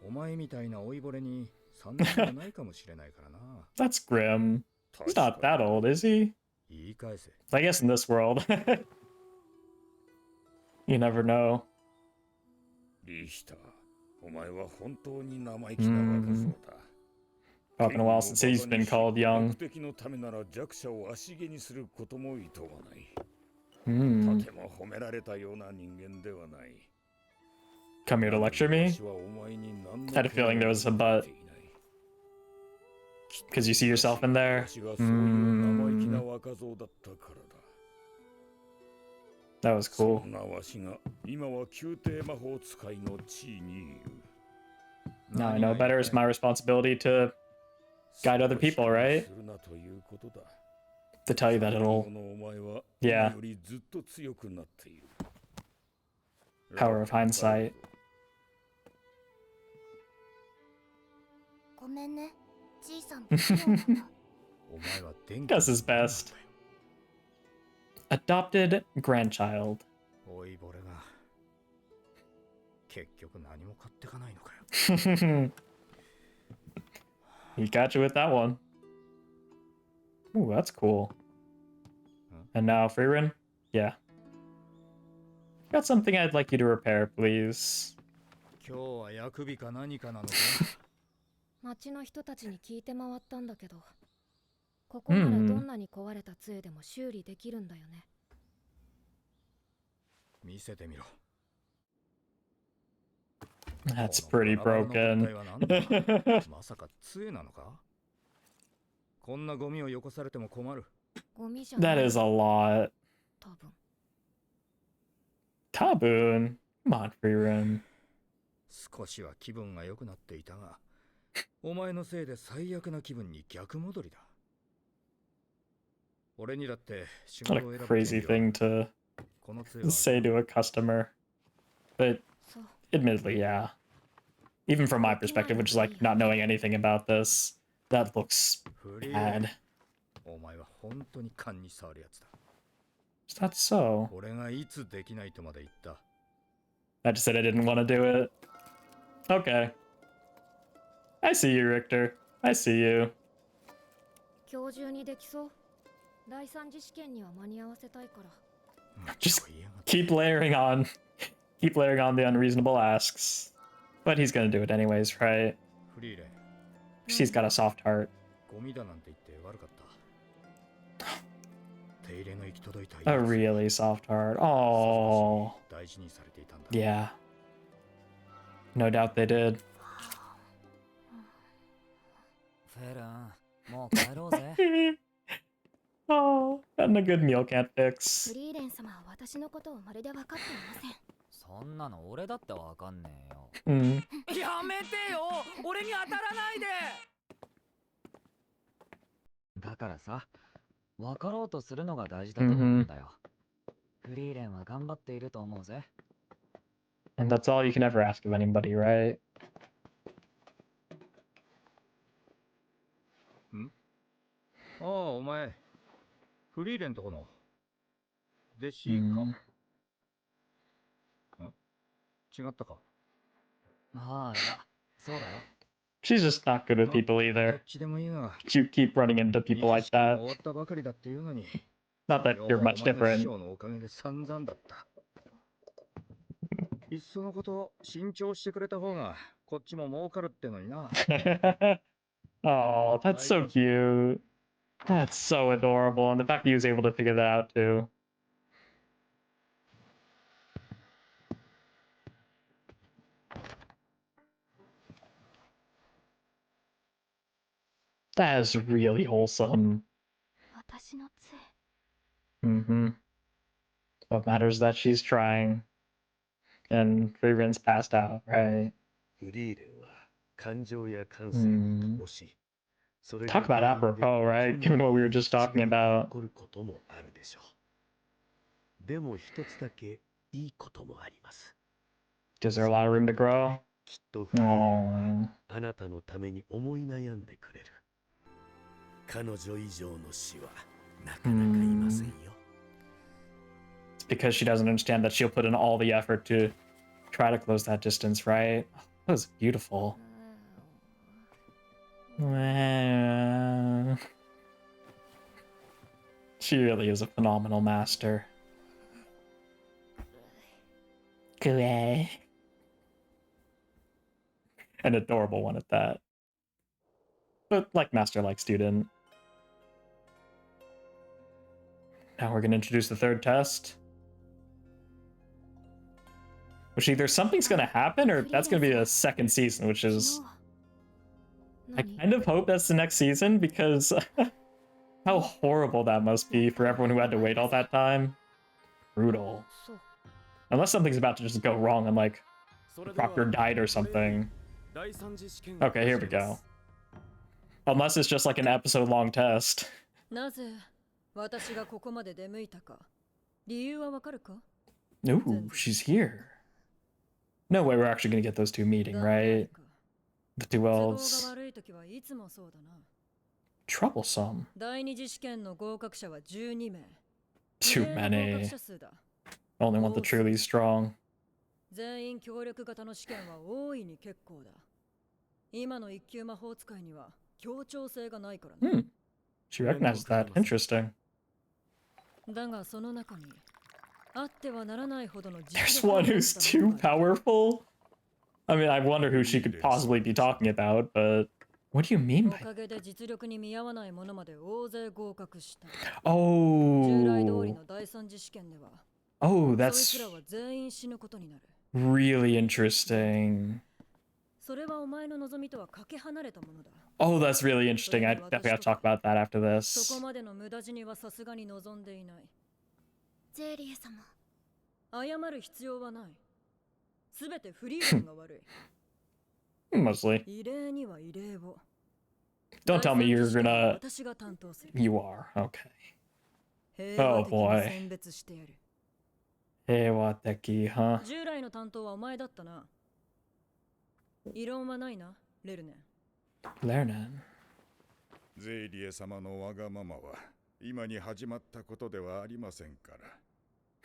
お前みたいな老いぼれに3年もないかもしれないからな。That's grim. He's not that old, is he? I guess in this world. You never know. リヒター、お前は本当に生意気な若造だ。It's been a while since he's been called young. 目的のためなら弱者を足毛にすることもいとわない。とても褒められたような人間ではない。Come here to lecture me? I had a feeling there was a but. Because you see yourself in there? That was cool. Now I know better. It's my responsibility to guide other people, right? To tell you that it'll... Yeah. Power of hindsight. Does his best. Adopted grandchild. He got you with that one. Ooh, that's cool. And now, Frieren? Yeah. Got something I'd like you to repair, please. 町の人たちに聞いて回ったんだけど、ここならどんなに壊れた杖でも修理できるんだよね。見せてみろ。That's pretty broken. まさか杖なのか？こんなゴミをよこされても困る。ゴミじゃない。That is a lot. 多分。Taboon? Come on, Frieren. 少しは気分が良くなっていたが、お前のせいで最悪な気分に逆戻りだ。俺にだって仕事を選ぶ。 What a crazy thing to say to a customer. But admittedly, yeah. Even from my perspective, which is like not knowing anything about this, that looks bad. Is that so? I just said I didn't want to do it. Okay. I see you, Richter. I see you. Just keep layering on the unreasonable asks. But he's gonna do it anyways, right? She's got a soft heart. A really soft heart. Oh. Yeah. No doubt they did. Oh, and a good meal can't fix. そんなの俺だってわかんねえよ。やめてよ、俺に当たらないで。だからさ、分かろうとするのが大事だと思うんだよ。フリーレンは頑張っていると思うぜ。And that's all you can ever ask of anybody, right? ああ、お前、フリーレンとこの弟子か。違ったか。ああ、いや、そうだよ。She's just not good with people either. You keep running into people like that. Not that you're much different. いっそのこと慎重してくれた方がこっちも儲かるってのにな。Oh, that's so cute. That's so adorable. And the fact that he was able to figure that out too. That is really wholesome. What matters is that she's trying. And Frieren's passed out, right? Talk about apropos, right? Given what we were just talking about. でも一つだけいいこともあります。 Gives her a lot of room to grow. きっとフリーレン Oh. あなたのために思い悩んでくれる。彼女以上の死はなかなかいませんよ。 It's because she doesn't understand that she'll put in all the effort to try to close that distance, right? Oh, that was beautiful. She really is a phenomenal master. An adorable one at that. But like master, like student. Now we're gonna introduce the third test. Which either something's gonna happen or that's gonna be a second season, which is... I kind of hope that's the next season because how horrible that must be for everyone who had to wait all that time. Brutal. Unless something's about to just go wrong and like the proctor died or something. Okay, here we go. Unless it's just like an episode long test. Ooh, she's here. No way we're actually gonna get those two meeting, right? The two elves. Troublesome. Too many. Only want the truly strong. She recognizes that. Interesting. There's one who's too powerful? I mean, I wonder who she could possibly be talking about, but what do you mean by that? Oh, that's really interesting. Oh, that's really interesting. I definitely have to talk about that after this. Mostly. Don't tell me you're gonna... You are, okay. Oh boy. Heiwateki, huh? Lernen. ゼイリエ様のわがままは今に始まったことではありませんか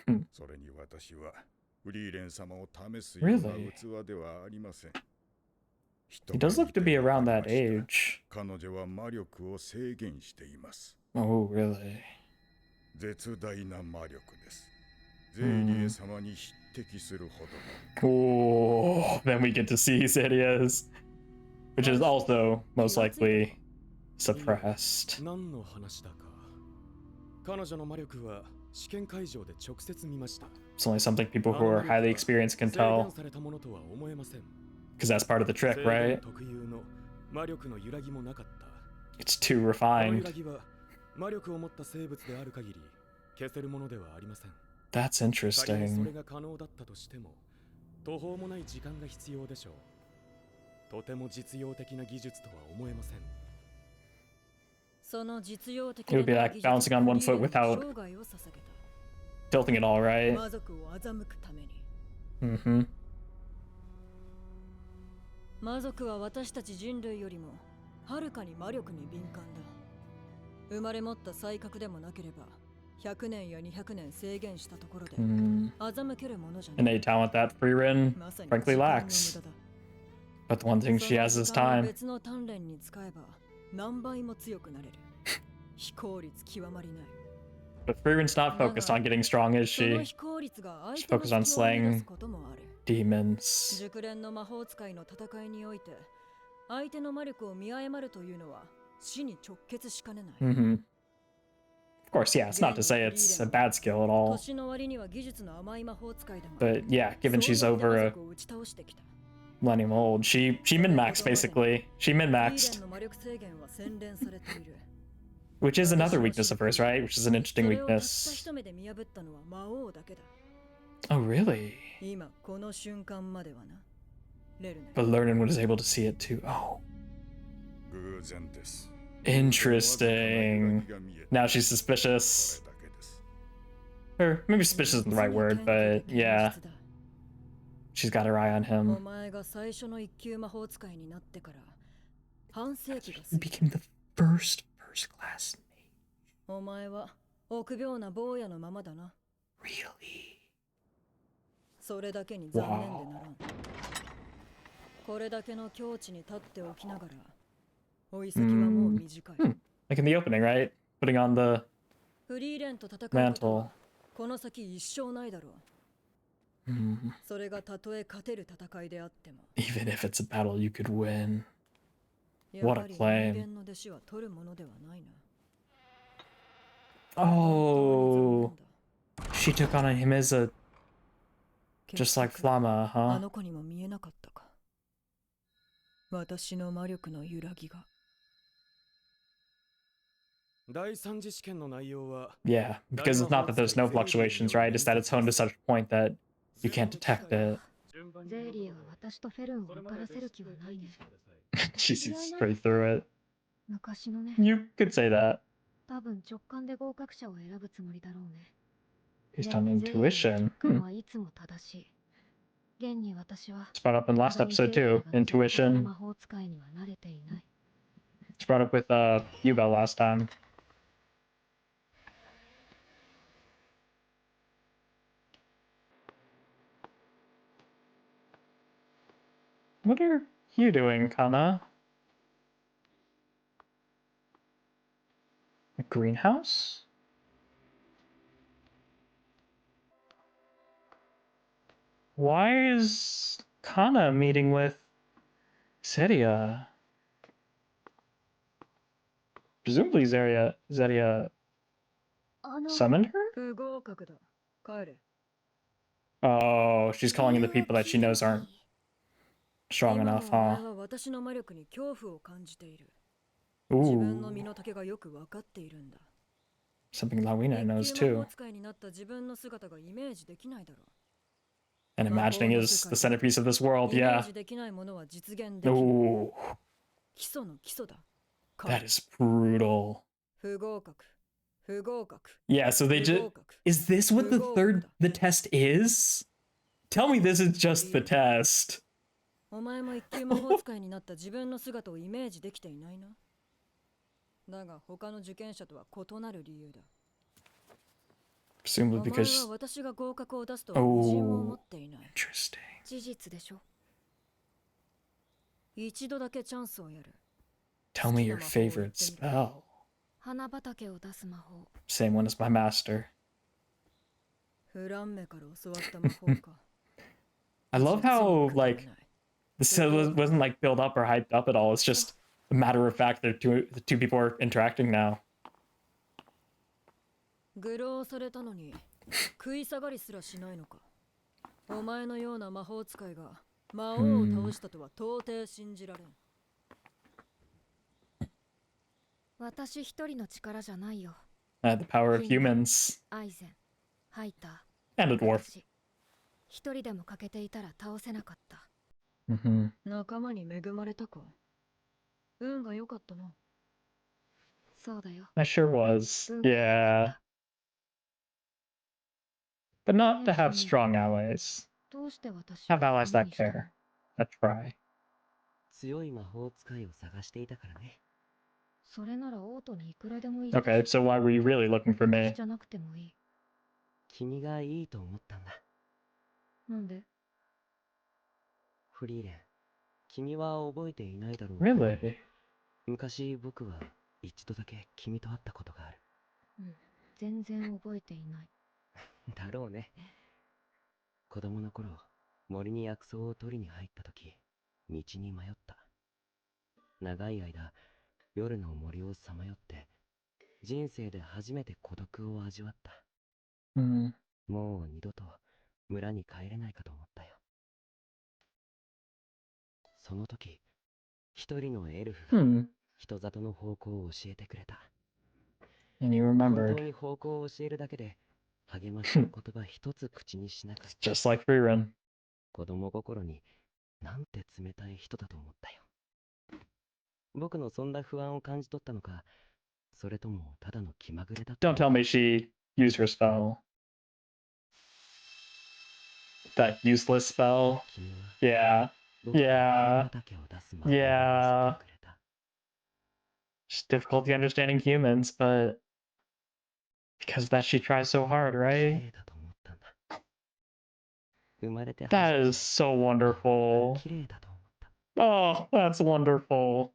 ら。それに私はフリーレン様を試すような器ではありません。 He does look to be around that age. 彼女は魔力を制限しています。 Oh, really? 絶大な魔力です。ゼイリエ様に匹敵するほど。Oh, then we get to see Seria's, which is also most likely suppressed. It's only something people who are highly experienced can tell. Because that's part of the trick, right? It's too refined. That's interesting. It would be like balancing on one foot without tilting it all, right? Mm-hmm. 魔族は私たち人類よりもはるかに魔力に敏感だ。生まれ持った才覚でもなければ100年や200年制限したところで欺けるものじゃない。 Innate talent that Frieren frankly lacks. But the one thing she has is time. 別の鍛錬に使えば何倍も強くなれる。非効率極まりない。 But Frieren's not focused on getting strong, is she? She's focused on slaying demons. 熟練の魔法使いの戦いにおいて相手の魔力を見誤るというのは死に直結しかねない。 Mm-hmm. Of course, yeah, it's not to say it's a bad skill at all. But yeah, given she's over a millennium old, she min-maxed basically. She min-maxed. Which is another weakness of hers, right? Which is an interesting weakness. Oh, really? But Lernen was able to see it too. Oh. Interesting. Now she's suspicious. Or maybe suspicious isn't the right word, but yeah. She's got her eye on him. He became the first class mate. Really? それだけに残念でならん。これだけの境地に立っておきながら、追い先はもう短い。Like in the opening, right? Putting on the フリーレンと戦うことはこの先一生ないだろう。それがたとえ勝てる戦いであっても。Even if it's a battle you could win. What a claim. Oh, she took on him as a just like Flama, huh? あの子にも見えなかったか。私の魔力の揺らぎが。Yeah, because it's not that there's no fluctuations, right? It's that it's honed to such a point that you can't detect it. She sees straight through it. You could say that. Based on intuition. It's brought up in last episode too. Intuition. It's brought up with Yubel last time. What are you doing, Kana? A greenhouse? Why is Kana meeting with Serie? Presumably Zeria summoned her? Oh, she's calling in the people that she knows aren't strong enough, huh? Ooh. Something Lawina knows too. And imagining is the centerpiece of this world, yeah. Ooh. That is brutal. Yeah, so they just... Is this what the test is? Tell me this is just the test. Presumably because... Oh, interesting. Tell me your favorite spell. Same one as my master. I love how, like, this wasn't like built up or hyped up at all. It's just a matter of fact that the two people are interacting now. The power of humans. And a dwarf. I sure was. Yeah. But not to have strong allies. Have allies that care. That try. Okay, so why were you really looking for me? Really? 昔僕は一度だけ君と会ったことがある。全然覚えていない。だろうね。子供の頃、森に薬草を取りに入った時、道に迷った。長い間、夜の森をさまよって、人生で初めて孤独を味わった。もう二度と村に帰れないかと思ったよ。その時、一人のエルフが人里の方向を教えてくれた。And you 本 remembered. 当に方向を教えるだけで励ましの言葉一つ口にしなかった。Just like Frieren. 子供心になんて冷たい人だと思ったよ。僕のそんな不安を感じ取ったのか、それともただの気まぐれだった Don't tell me she used her spell. That useless spell. 君は Yeah. 僕に Yeah. 畑を出す魔法を見せ Yeah. てくれた。 It's difficulty understanding humans, but because of that she tries so hard, 綺 right? 麗だと思ったんだ。生まれて That 初め is て so wonderful. 綺麗だと思った。 Oh, that's wonderful.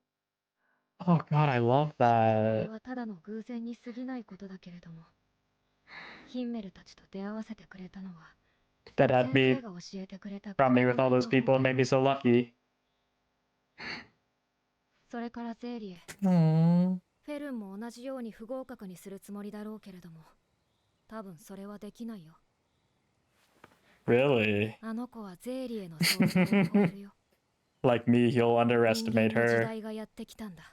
Oh god, I love それ that. はただの偶然に過ぎないことだけれども、ヒンメルたちと出会わせてくれたのは That 先 had 生 me が教えてくれた brought me with all those people and made me so lucky. それからゼーリエ、 Aww. フェルンも同じように不合格にするつもりだろうけれども、多分それはできないよ。 Really? あの子はゼーリエの想像を超えるよ。 Like me, he'll 人 underestimate 間の時 her. 代がやってきたんだ。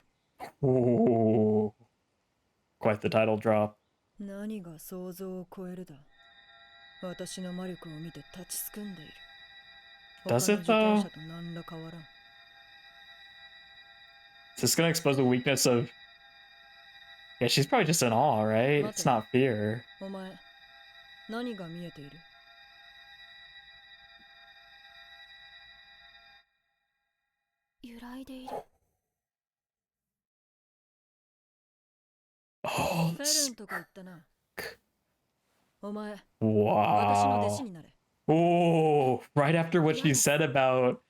Ooh. Quite the title drop. 何が想像を超えるだ。私の魔力を見て立ちすくんでいる。 Does it 他の though? 受験者と何ら変わらん。 Is this gonna expose the weakness of... Yeah, she's probably just in awe, right? It's not fear. お前、何が見えている？ 揺らいでいる。 Oh, フェルンとか言ったな。お前、私の弟子 wow. になれ。 Oh, right after what she said about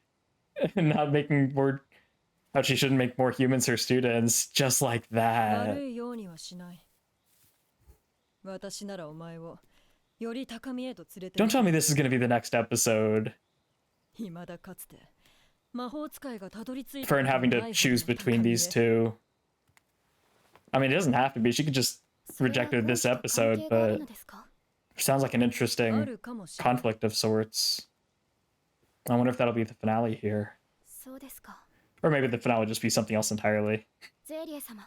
not making more... How she shouldn't make more humans her students. Just like 悪 that. いようにはしない。私ならお前をより高みへと連れて Don't tell me this is gonna be the next episode. 未だかつて魔法使いがたどり着いた Fern having to choose between these two. I mean, it doesn't have to be. She could just reject it this episode, but sounds like an interesting conflict of sorts. I wonder if that'll be the finale here. そうですか。 Or maybe the finale will just be something else entirely. ゼーリエ様。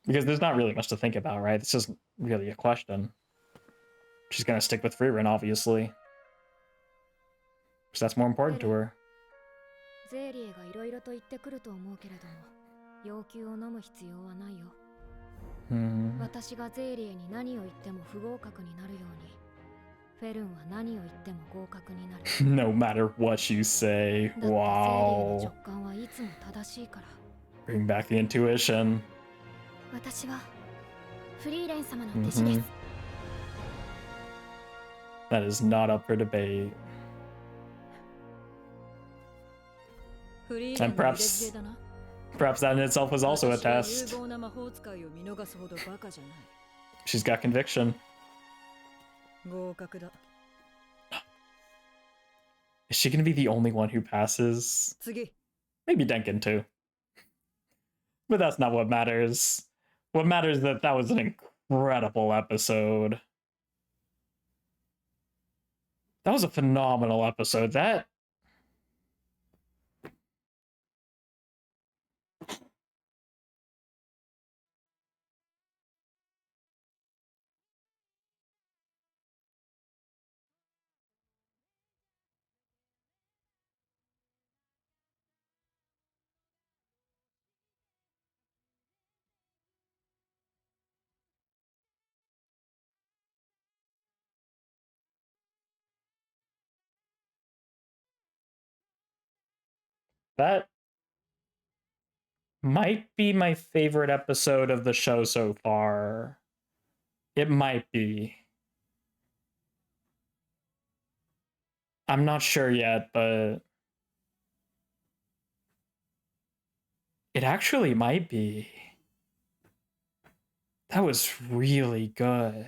Because there's not really much to think about, right? This isn't really a question. She's gonna stick with Frieren, obviously. Because that's more important to her. ゼーリエがいろいろと言ってくると思うけれども、要求を飲む必要はないよ。 私がゼーリエに何を言っても不合格になるように、フェルンは何を言っても合格になる。 No matter what you say. だってゼーリエの Wow. 直感はいつも正しいから。 Bring back the intuition. 私はフリーレン様の弟子です。 That is not up for debate. フリーレン And の入れ知恵だな。 perhaps that in itself was also a 私は test. 有望な魔法使いを見逃すほどバカじゃない。 She's got conviction. 合格だ。 Is she gonna be the only one who passes? 次。 Maybe Denkin too. But that's not what matters. What matters is that that was an incredible episode. That was a phenomenal episode. That... That might be my favorite episode of the show so far. It might be. I'm not sure yet, but it actually might be. That was really good.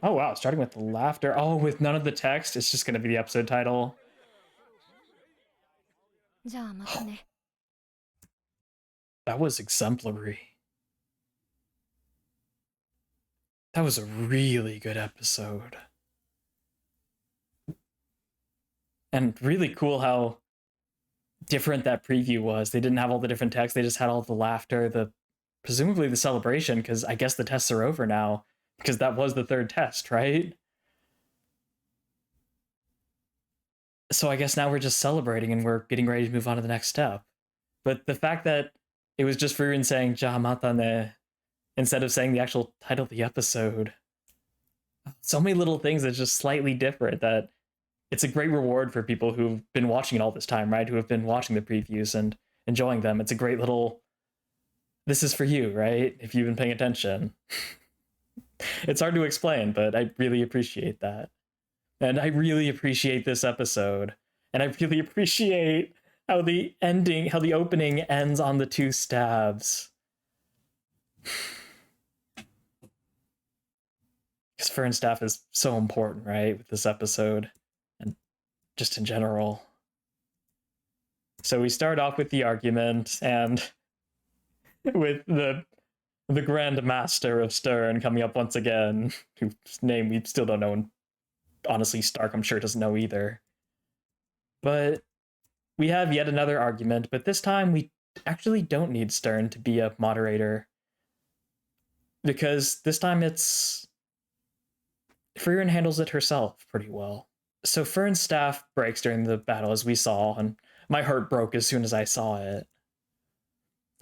Oh wow, starting with the laughter. Oh, with none of the text, it's just gonna be the episode title. じゃあまたね。 That was exemplary. That was a really good episode. And really cool how different that preview was. They didn't have all the different text, they just had all the laughter, presumably the celebration, because I guess the tests are over now, because that was the third test, right? So I guess now we're just celebrating and we're getting ready to move on to the next step. But the fact that it was just Frieren saying "Ja mata ne" instead of saying the actual title of the episode, so many little things that's just slightly different, that it's a great reward for people who've been watching it all this time, right? Who have been watching the previews and enjoying them. It's a great little, this is for you, right? If you've been paying attention. It's hard to explain, but I really appreciate that. And I really appreciate this episode. And I really appreciate how the opening ends on the 2 stabs. Because Fern staff is so important, right, with this episode, and just in general. So we start off with the argument, and with the Grand Master of Stern coming up once again, whose name we still don't know, and honestly, Stark, I'm sure, doesn't know either. But we have yet another argument, but this time we actually don't need Stern to be a moderator, because this time it's Frieren handles it herself pretty well. So Fern's staff breaks during the battle, as we saw, and my heart broke as soon as I saw it.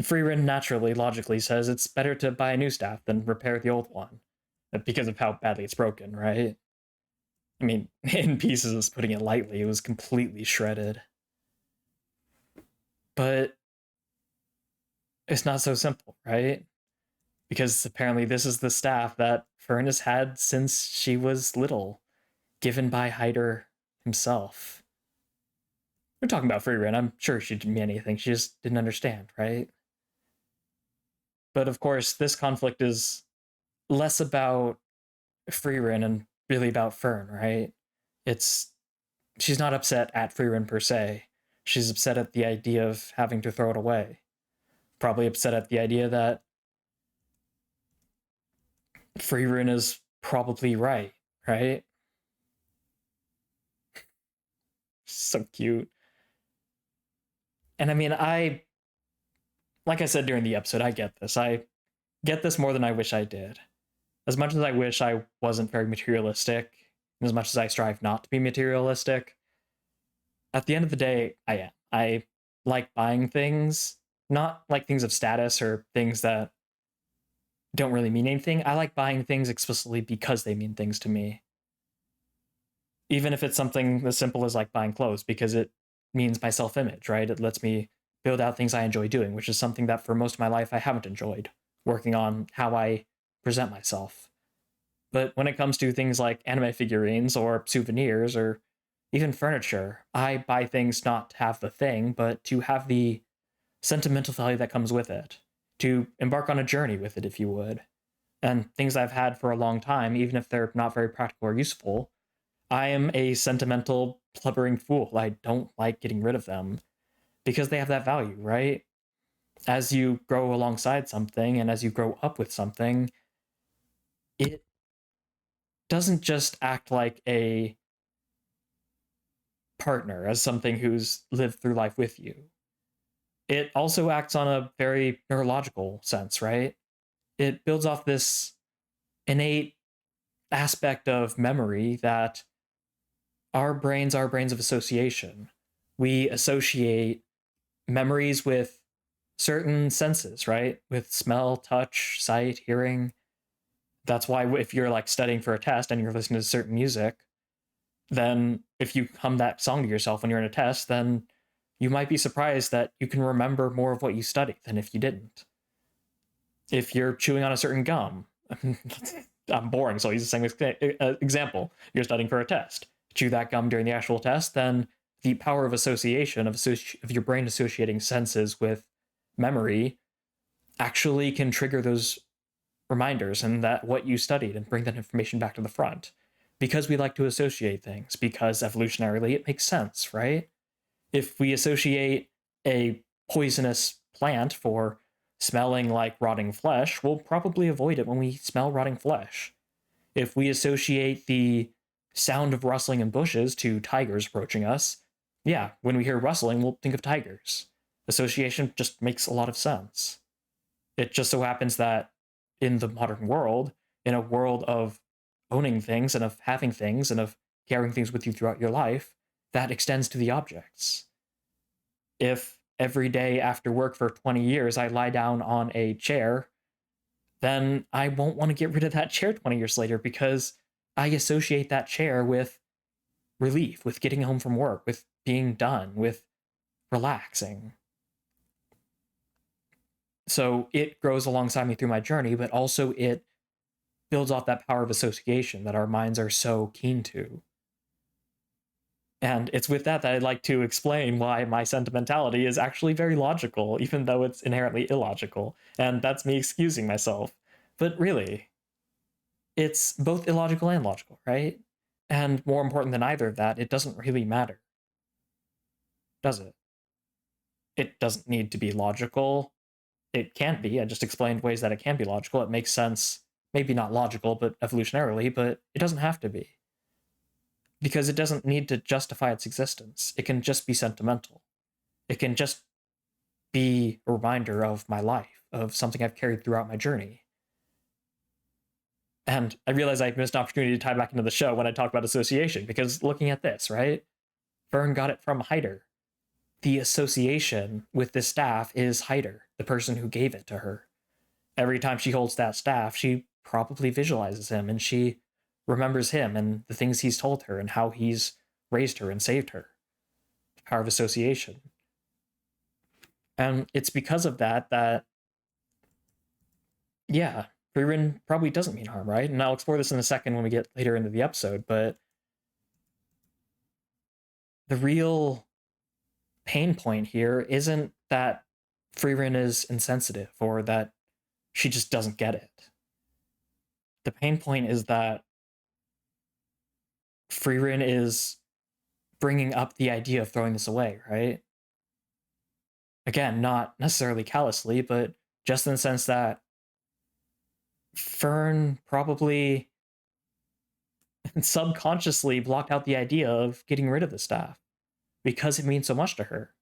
Frieren naturally, logically says it's better to buy a new staff than repair the old one, because of how badly it's broken, right? I mean, in pieces is putting it lightly. It was completely shredded. But it's not so simple, right? Because apparently this is the staff that Fern has had since she was little, given by Hyder himself. We're talking about Frieren. I'm sure she didn't mean anything. She just didn't understand, right? But of course, this conflict is less about Frieren and really about Fern, right? She's not upset at Frieren per se. She's upset at the idea of having to throw it away. Probably upset at the idea that Frieren is probably right? So cute. And I mean, like I said during the episode, I get this. I get this more than I wish I did. As much as I wish I wasn't very materialistic, and as much as I strive not to be materialistic, at the end of the day, I am. I like buying things, not like things of status or things that don't really mean anything. I like buying things explicitly because they mean things to me. Even if it's something as simple as like buying clothes, because it means my self-image, right? It lets me build out things I enjoy doing, which is something that for most of my life I haven't enjoyed, working on how I present myself. But when it comes to things like anime figurines or souvenirs or even furniture, I buy things not to have the thing, but to have the sentimental value that comes with it, to embark on a journey with it, if you would. And things I've had for a long time, even if they're not very practical or useful, I am a sentimental, blubbering fool. I don't like getting rid of them because they have that value, right? As you grow alongside something and as you grow up with something, it doesn't just act like a partner, as something who's lived through life with you. It also acts on a very neurological sense, right? It builds off this innate aspect of memory that our brains are brains of association. We associate memories with certain senses, right? With smell, touch, sight, hearing. That's why if you're like studying for a test and you're listening to certain music, then if you hum that song to yourself when you're in a test, then you might be surprised that you can remember more of what you studied than if you didn't. If you're chewing on a certain gum, I'm boring, so I'll use the same example. You're studying for a test. Chew that gum during the actual test, then the power of association, of your brain associating senses with memory, actually can trigger those reminders and that what you studied and bring that information back to the front. Because we like to associate things, because evolutionarily it makes sense, right? If we associate a poisonous plant for smelling like rotting flesh, we'll probably avoid it when we smell rotting flesh. If we associate the sound of rustling in bushes to tigers approaching us, yeah, when we hear rustling, we'll think of tigers. Association just makes a lot of sense. It just so happens that in the modern world, in a world of owning things and of having things and of carrying things with you throughout your life, that extends to the objects. If every day after work for 20 years I lie down on a chair, then I won't want to get rid of that chair 20 years later because I associate that chair with relief, with getting home from work, with being done, with relaxing. So it grows alongside me through my journey, but also it builds off that power of association that our minds are so keen to. And it's with that I'd like to explain why my sentimentality is actually very logical, even though it's inherently illogical. And that's me excusing myself. But really, it's both illogical and logical, right? And more important than either of that, it doesn't really matter. Does it? It doesn't need to be logical. It can be. I just explained ways that it can be logical. It makes sense. Maybe not logical, but evolutionarily, but it doesn't have to be. Because it doesn't need to justify its existence. It can just be sentimental. It can just be a reminder of my life, of something I've carried throughout my journey. And I realize I missed an opportunity to tie back into the show when I talk about association, because looking at this, right? Fern got it from Hyder. The association with this staff is Hyder, the person who gave it to her. Every time she holds that staff, she probably visualizes him, and she remembers him and the things he's told her and how he's raised her and saved her. The power of association. And it's because of that, yeah, Frieren probably doesn't mean harm, right? And I'll explore this in a second when we get later into the episode, but the real pain point here isn't that Frieren is insensitive or that she just doesn't get it. The pain point is that Frieren is bringing up the idea of throwing this away, right? Again, not necessarily callously, but just in the sense that Fern probably subconsciously blocked out the idea of getting rid of the staff because it means so much to her.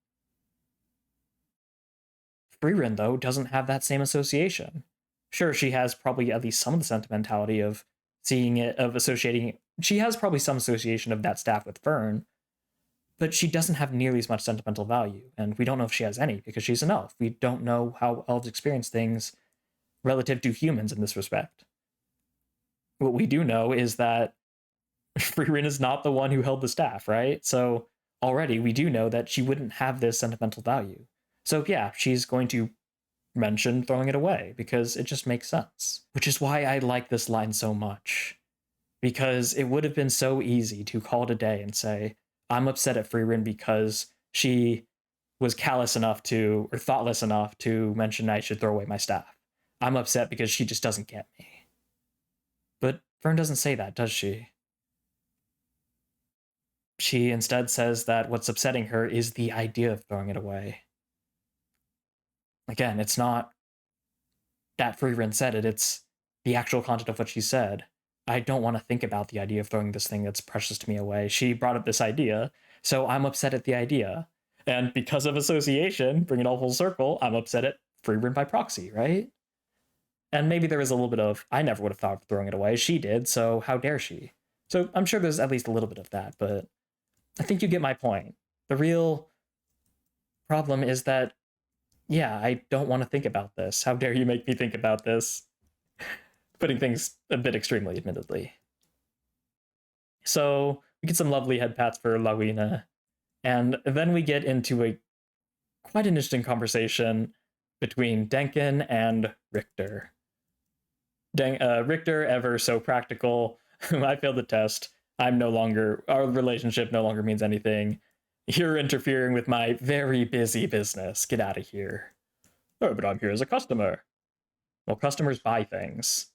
Frieren, though, doesn't have that same association. Sure, she has probably at least some of the sentimentality of seeing it, of associating it. She has probably some association of that staff with Fern, but she doesn't have nearly as much sentimental value, and we don't know if she has any because she's an elf. We don't know how elves experience things relative to humans in this respect. What we do know is that Frieren is not the one who held the staff, right? So already we do know that she wouldn't have this sentimental value. So yeah, she's going to mention throwing it away because it just makes sense. Which is why I like this line so much. Because it would have been so easy to call it a day and say, I'm upset at Frieren because she was callous enough to, or thoughtless enough to mention I should throw away my staff. I'm upset because she just doesn't get me. But Fern doesn't say that, does she? She instead says that what's upsetting her is the idea of throwing it away. Again, it's not that Frieren said it, it's the actual content of what she said. I don't want to think about the idea of throwing this thing that's precious to me away. She brought up this idea, so I'm upset at the idea. And because of association, bring it all full circle, I'm upset at Frieren by proxy, right? And maybe there was a little bit of, I never would have thought of throwing it away. She did, so how dare she? So I'm sure there's at least a little bit of that, but I think you get my point. The real problem is that, yeah, I don't want to think about this. How dare you make me think about this? Putting things a bit extremely, admittedly. So we get some lovely head pats for Lawina, and then we get into a quite an interesting conversation between Denkin and Richter. Richter, ever so practical. I failed the test. Our relationship no longer means anything. You're interfering with my very busy business. Get out of here. Oh, but I'm here as a customer. Well, customers buy things.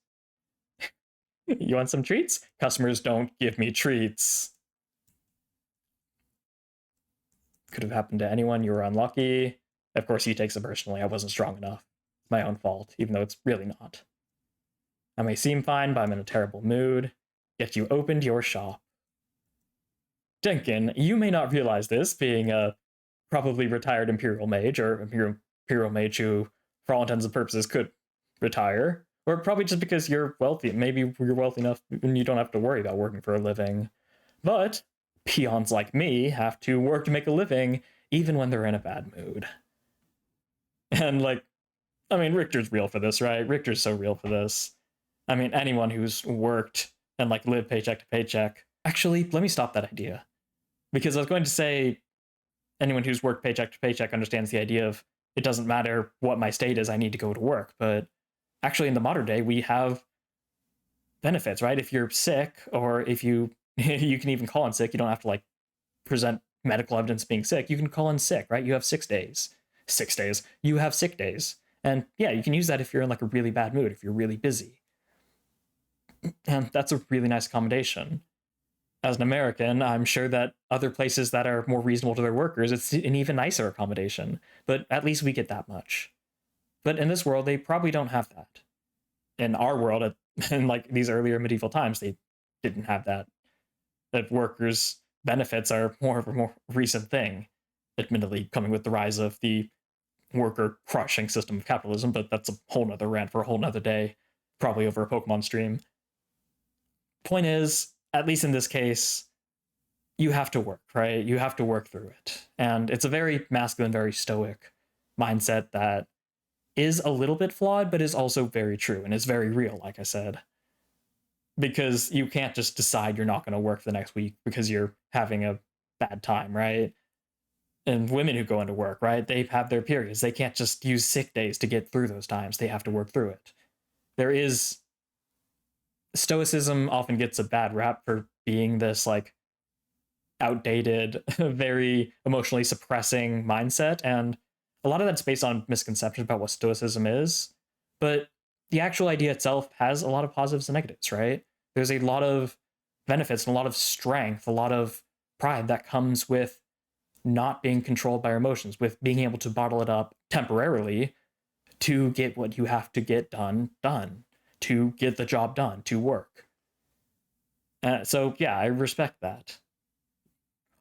You want some treats? Customers don't give me treats. Could have happened to anyone. You were unlucky. Of course, he takes it personally. I wasn't strong enough. It's my own fault, even though it's really not. I may seem fine, but I'm in a terrible mood. Yet you opened your shop. Denkin, you may not realize this, being a probably retired Imperial Mage, or Imperial Mage who, for all intents and purposes, could retire. Or probably just because you're wealthy. Maybe you're wealthy enough and you don't have to worry about working for a living. But peons like me have to work to make a living, even when they're in a bad mood. And, like, I mean, Richter's real for this, right? Richter's so real for this. I mean, anyone who's worked and, like, lived paycheck to paycheck. Actually, let me stop that idea. Because I was going to say, anyone who's worked paycheck to paycheck understands the idea of it doesn't matter what my state is, I need to go to work. But actually, in the modern day, we have benefits, right? If you're sick, or if you can even call in sick, you don't have to, like, present medical evidence of being sick. You can call in sick, right? You have 6 days. 6 days. You have sick days. And yeah, you can use that if you're in, like, a really bad mood, if you're really busy. And that's a really nice accommodation. As an American, I'm sure that other places that are more reasonable to their workers, it's an even nicer accommodation. But at least we get that much. But in this world, they probably don't have that. In our world, in, like, these earlier medieval times, they didn't have that. That workers' benefits are more of a more recent thing. Admittedly, coming with the rise of the worker-crushing system of capitalism, but that's a whole nother rant for a whole nother day. Probably over a Pokemon stream. Point is, at least in this case, you have to work, right? You have to work through it. And it's a very masculine, very stoic mindset that is a little bit flawed, but is also very true and is very real, like I said. Because you can't just decide you're not going to work the next week because you're having a bad time, right? And women who go into work, right? They have their periods. They can't just use sick days to get through those times. They have to work through it. There is... Stoicism often gets a bad rap for being this, like, outdated, very emotionally suppressing mindset, and a lot of that's based on misconceptions about what Stoicism is, but the actual idea itself has a lot of positives and negatives, right? There's a lot of benefits and a lot of strength, a lot of pride that comes with not being controlled by your emotions, with being able to bottle it up temporarily to get what you have to get done, to get the job done, to work. So yeah, I respect that.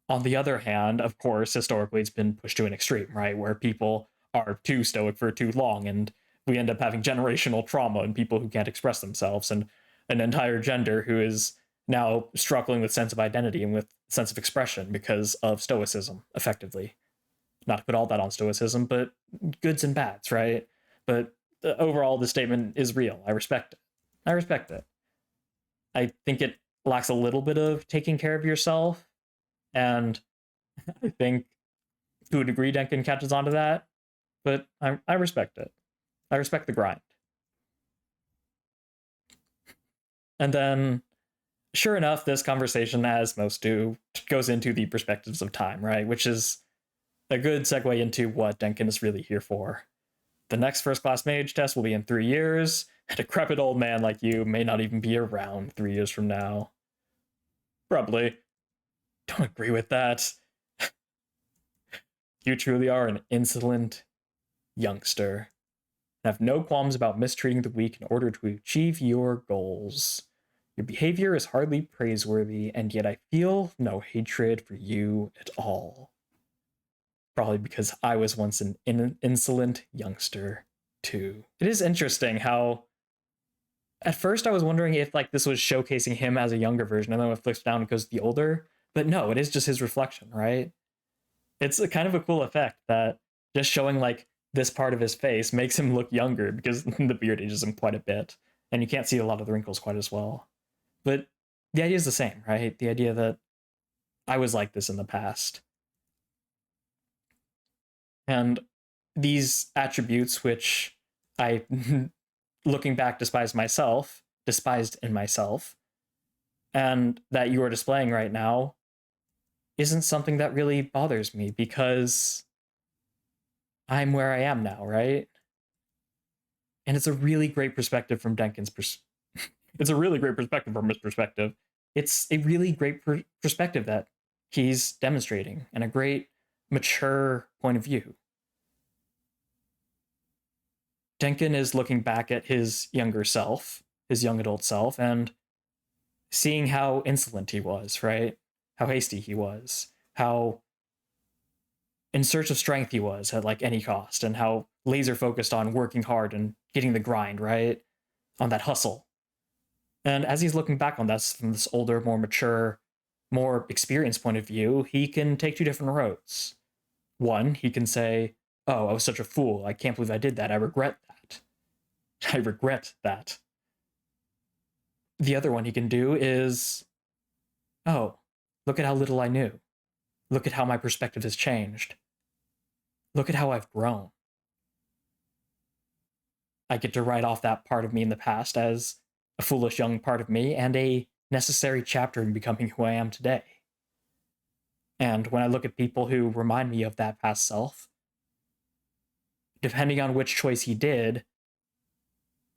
On the other hand, of course, historically it's been pushed to an extreme, right? Where people are too stoic for too long, and we end up having generational trauma and people who can't express themselves, and an entire gender who is now struggling with sense of identity and with sense of expression because of stoicism, effectively. Not to put all that on stoicism, but goods and bads, right? But overall, the statement is real. I respect it. I respect it. I think it lacks a little bit of taking care of yourself, and I think to a degree Denkin catches on to that, but I respect it. I respect the grind. And then, sure enough, this conversation, as most do, goes into the perspectives of time, right? Which is a good segue into what Denkin is really here for. The next first class mage test will be in 3 years. A decrepit old man like you may not even be around 3 years from now. Probably. Don't agree with that. You truly are an insolent youngster. Have no qualms about mistreating the weak in order to achieve your goals. Your behavior is hardly praiseworthy, and yet I feel no hatred for you at all. Probably because I was once an insolent youngster, too. It is interesting how... At first I was wondering if, like, this was showcasing him as a younger version, and then when it flips down it goes to the older. But no, it is just his reflection, right? It's a kind of a cool effect that just showing, like, this part of his face makes him look younger, because the beard ages him quite a bit, and you can't see a lot of the wrinkles quite as well. But the idea is the same, right? The idea that I was like this in the past. And these attributes, which I, looking back, despised in myself, and that you are displaying right now, isn't something that really bothers me, because I'm where I am now, right? And it's a really great perspective from Denkin's it's a really great perspective from his perspective. It's a really great perspective that he's demonstrating, and a great, mature point of view. Denkin is looking back at his younger self, his young adult self and seeing how insolent he was, right? How hasty he was, how in search of strength he was at like any cost, and how laser focused on working hard and getting the grind, right? On that hustle. And as he's looking back on this from this older, more mature, more experienced point of view, he can take two different roads. One, he can say, oh, I was such a fool. I can't believe I did that. I regret that. I regret that. The other one he can do is, oh, look at how little I knew. Look at how my perspective has changed. Look at how I've grown. I get to write off that part of me in the past as a foolish young part of me and a necessary chapter in becoming who I am today. And when I look at people who remind me of that past self, depending on which choice he did,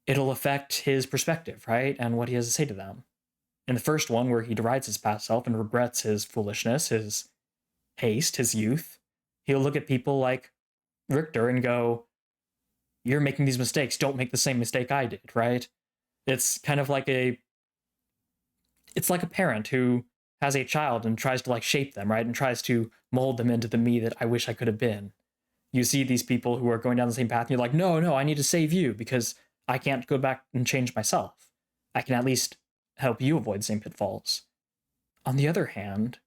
it'll affect his perspective, right? And what he has to say to them. In the first one, where he derides his past self and regrets his foolishness, his haste, his youth, he'll look at people like Richter and go, you're making these mistakes. Don't make the same mistake I did, right? It's kind of like it's like a parent who has a child and tries to like shape them, right? And tries to mold them into the me that I wish I could have been. You see these people who are going down the same path and you're like, no, I need to save you because I can't go back and change myself. I can at least help you avoid the same pitfalls. On the other hand,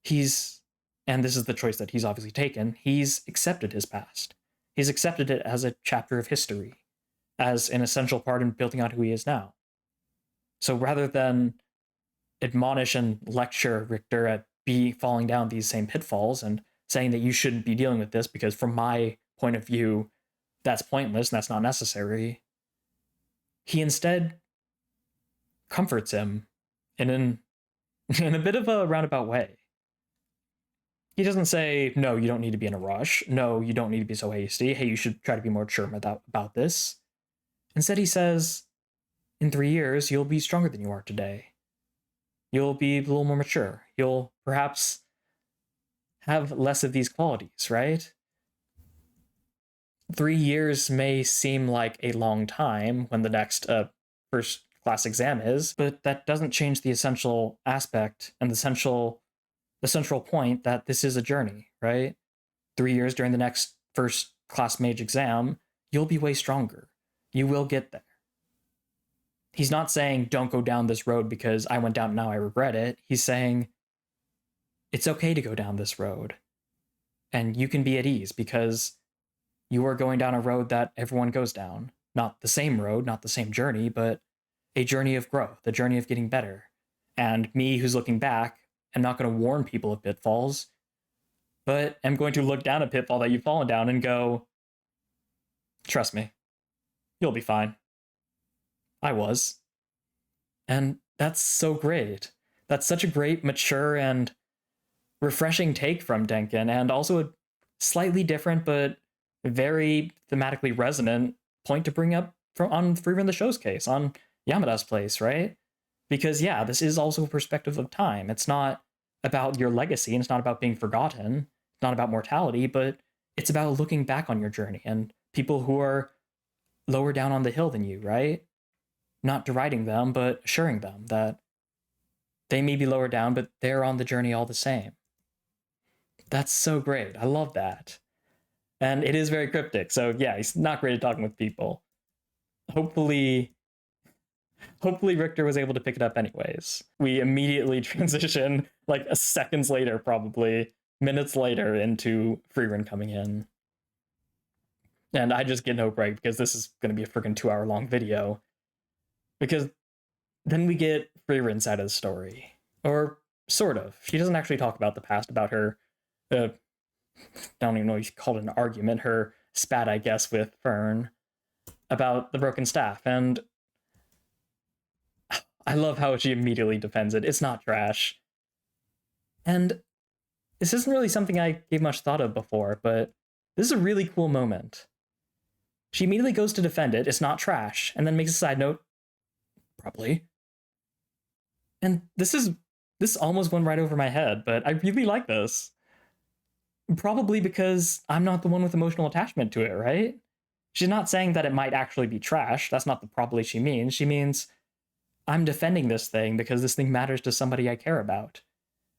and this is the choice that he's obviously taken, he's accepted his past. He's accepted it as a chapter of history, as an essential part in building out who he is now. So rather than admonish and lecture Richter at falling down these same pitfalls and saying that you shouldn't be dealing with this because from my point of view, that's pointless and that's not necessary, he instead comforts him in a bit of a roundabout way. He doesn't say, no, you don't need to be in a rush. No, you don't need to be so hasty. Hey, you should try to be more mature about this. Instead, he says, in 3 years, you'll be stronger than you are today. You'll be a little more mature. You'll perhaps have less of these qualities, right? 3 years may seem like a long time when the next first class exam is, but that doesn't change the essential aspect and the central point that this is a journey, right? 3 years during the next first class mage exam, you'll be way stronger. You will get there. He's not saying, don't go down this road because I went down and now I regret it. He's saying, it's okay to go down this road. And you can be at ease because you are going down a road that everyone goes down. Not the same road, not the same journey, but a journey of growth, a journey of getting better. And me, who's looking back, I'm not going to warn people of pitfalls, but I'm going to look down a pitfall that you've fallen down and go, trust me, you'll be fine. I was. And that's so great. That's such a great, mature, and refreshing take from Denkin, and also a slightly different but very thematically resonant point to bring up on Frieren the Show's case, on Yamada's place, right? Because, yeah, this is also a perspective of time. It's not about your legacy, and it's not about being forgotten. It's not about mortality, but it's about looking back on your journey and people who are lower down on the hill than you, right? Not deriding them, but assuring them that they may be lower down, but they're on the journey all the same. That's so great. I love that. And it is very cryptic. So yeah, he's not great at talking with people. Hopefully Richter was able to pick it up anyways. We immediately transition, like seconds later, probably minutes later, into Frieren coming in. And I just get no break because this is going to be a freaking 2-hour long video. Because then we get Frieren's side of the story. Or sort of. She doesn't actually talk about the past, about her, I don't even know if you call it an argument, her spat, I guess, with Fern about the broken staff. And I love how she immediately defends it. It's not trash. And this isn't really something I gave much thought of before, but this is a really cool moment. She immediately goes to defend it. It's not trash. And then makes a side note. Probably. And this almost went right over my head, but I really like this. Probably because I'm not the one with emotional attachment to it, right? she's not saying that it might actually be trash. That's not the probably she means. She means, I'm defending this thing because this thing matters to somebody I care about.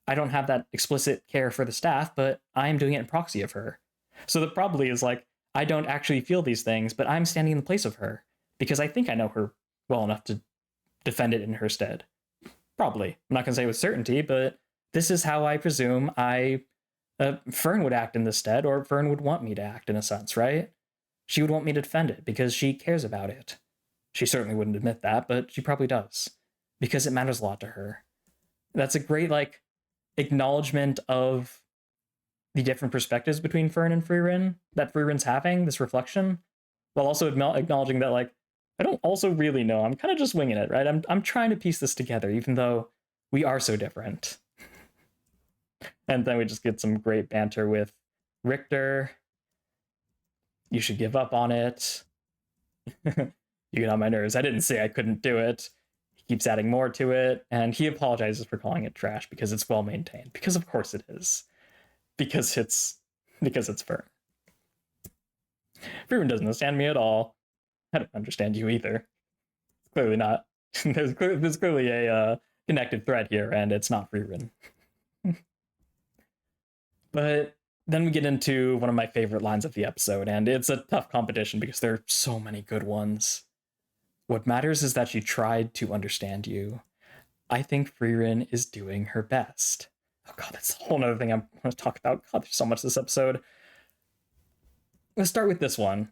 I don't have that explicit care for the staff, but I am doing it in proxy of her. So the probably is like, I don't actually feel these things, but I'm standing in the place of her because I think I know her well enough to defend it in her stead. Probably. I'm not going to say with certainty, but this is how I presume Fern would act in this stead, or Fern would want me to act in a sense, right? She would want me to defend it because she cares about it. She certainly wouldn't admit that, but she probably does because it matters a lot to her. That's a great, like, acknowledgement of the different perspectives between Fern and Frieren that Frieren's having, this reflection, while also acknowledging that, like, I don't also really know. I'm kind of just winging it, right? I'm trying to piece this together, even though we are so different. And then we just get some great banter with Richter. You should give up on it. You get on my nerves. I didn't say I couldn't do it. He keeps adding more to it, and he apologizes for calling it trash because it's well maintained. Because of course it is. Because it's Fern. Frieren doesn't understand me at all. I don't understand you either. Clearly not. There's clearly a connected thread here, and it's not Frieren. But then we get into one of my favorite lines of the episode, and it's a tough competition because there are so many good ones. What matters is that she tried to understand you. I think Frieren is doing her best. Oh god, that's a whole other thing I want to talk about. God, there's so much this episode. Let's start with this one.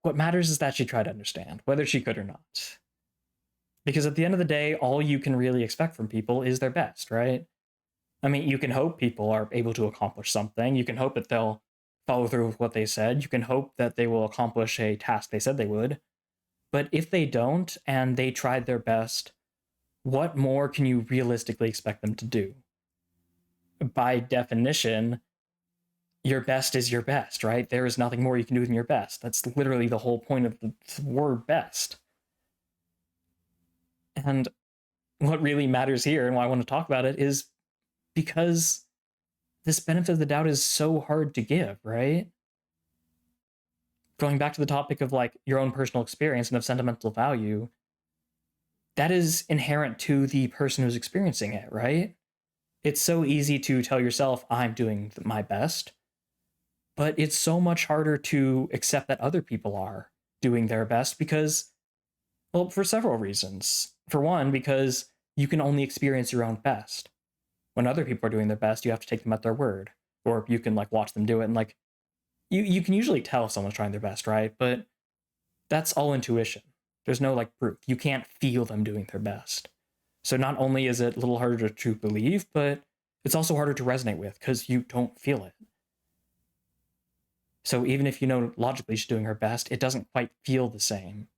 What matters is that she tried to understand, whether she could or not. Because at the end of the day, all you can really expect from people is their best, right? I mean, you can hope people are able to accomplish something. You can hope that they'll follow through with what they said. You can hope that they will accomplish a task they said they would. But if they don't, and they tried their best, what more can you realistically expect them to do? By definition, your best is your best, right? There is nothing more you can do than your best. That's literally the whole point of the word best. And what really matters here, and why I want to talk about it, is because this benefit of the doubt is so hard to give, right? Going back to the topic of, like, your own personal experience and of sentimental value, that is inherent to the person who's experiencing it, right? It's so easy to tell yourself, I'm doing my best, but it's so much harder to accept that other people are doing their best because, well, for several reasons. For one, because you can only experience your own best. When other people are doing their best, you have to take them at their word. Or you can, like, watch them do it, and, like, you can usually tell if someone's trying their best, right? But that's all intuition. There's no, like, proof. You can't feel them doing their best. So not only is it a little harder to believe, but it's also harder to resonate with because you don't feel it. So even if you know logically she's doing her best, it doesn't quite feel the same.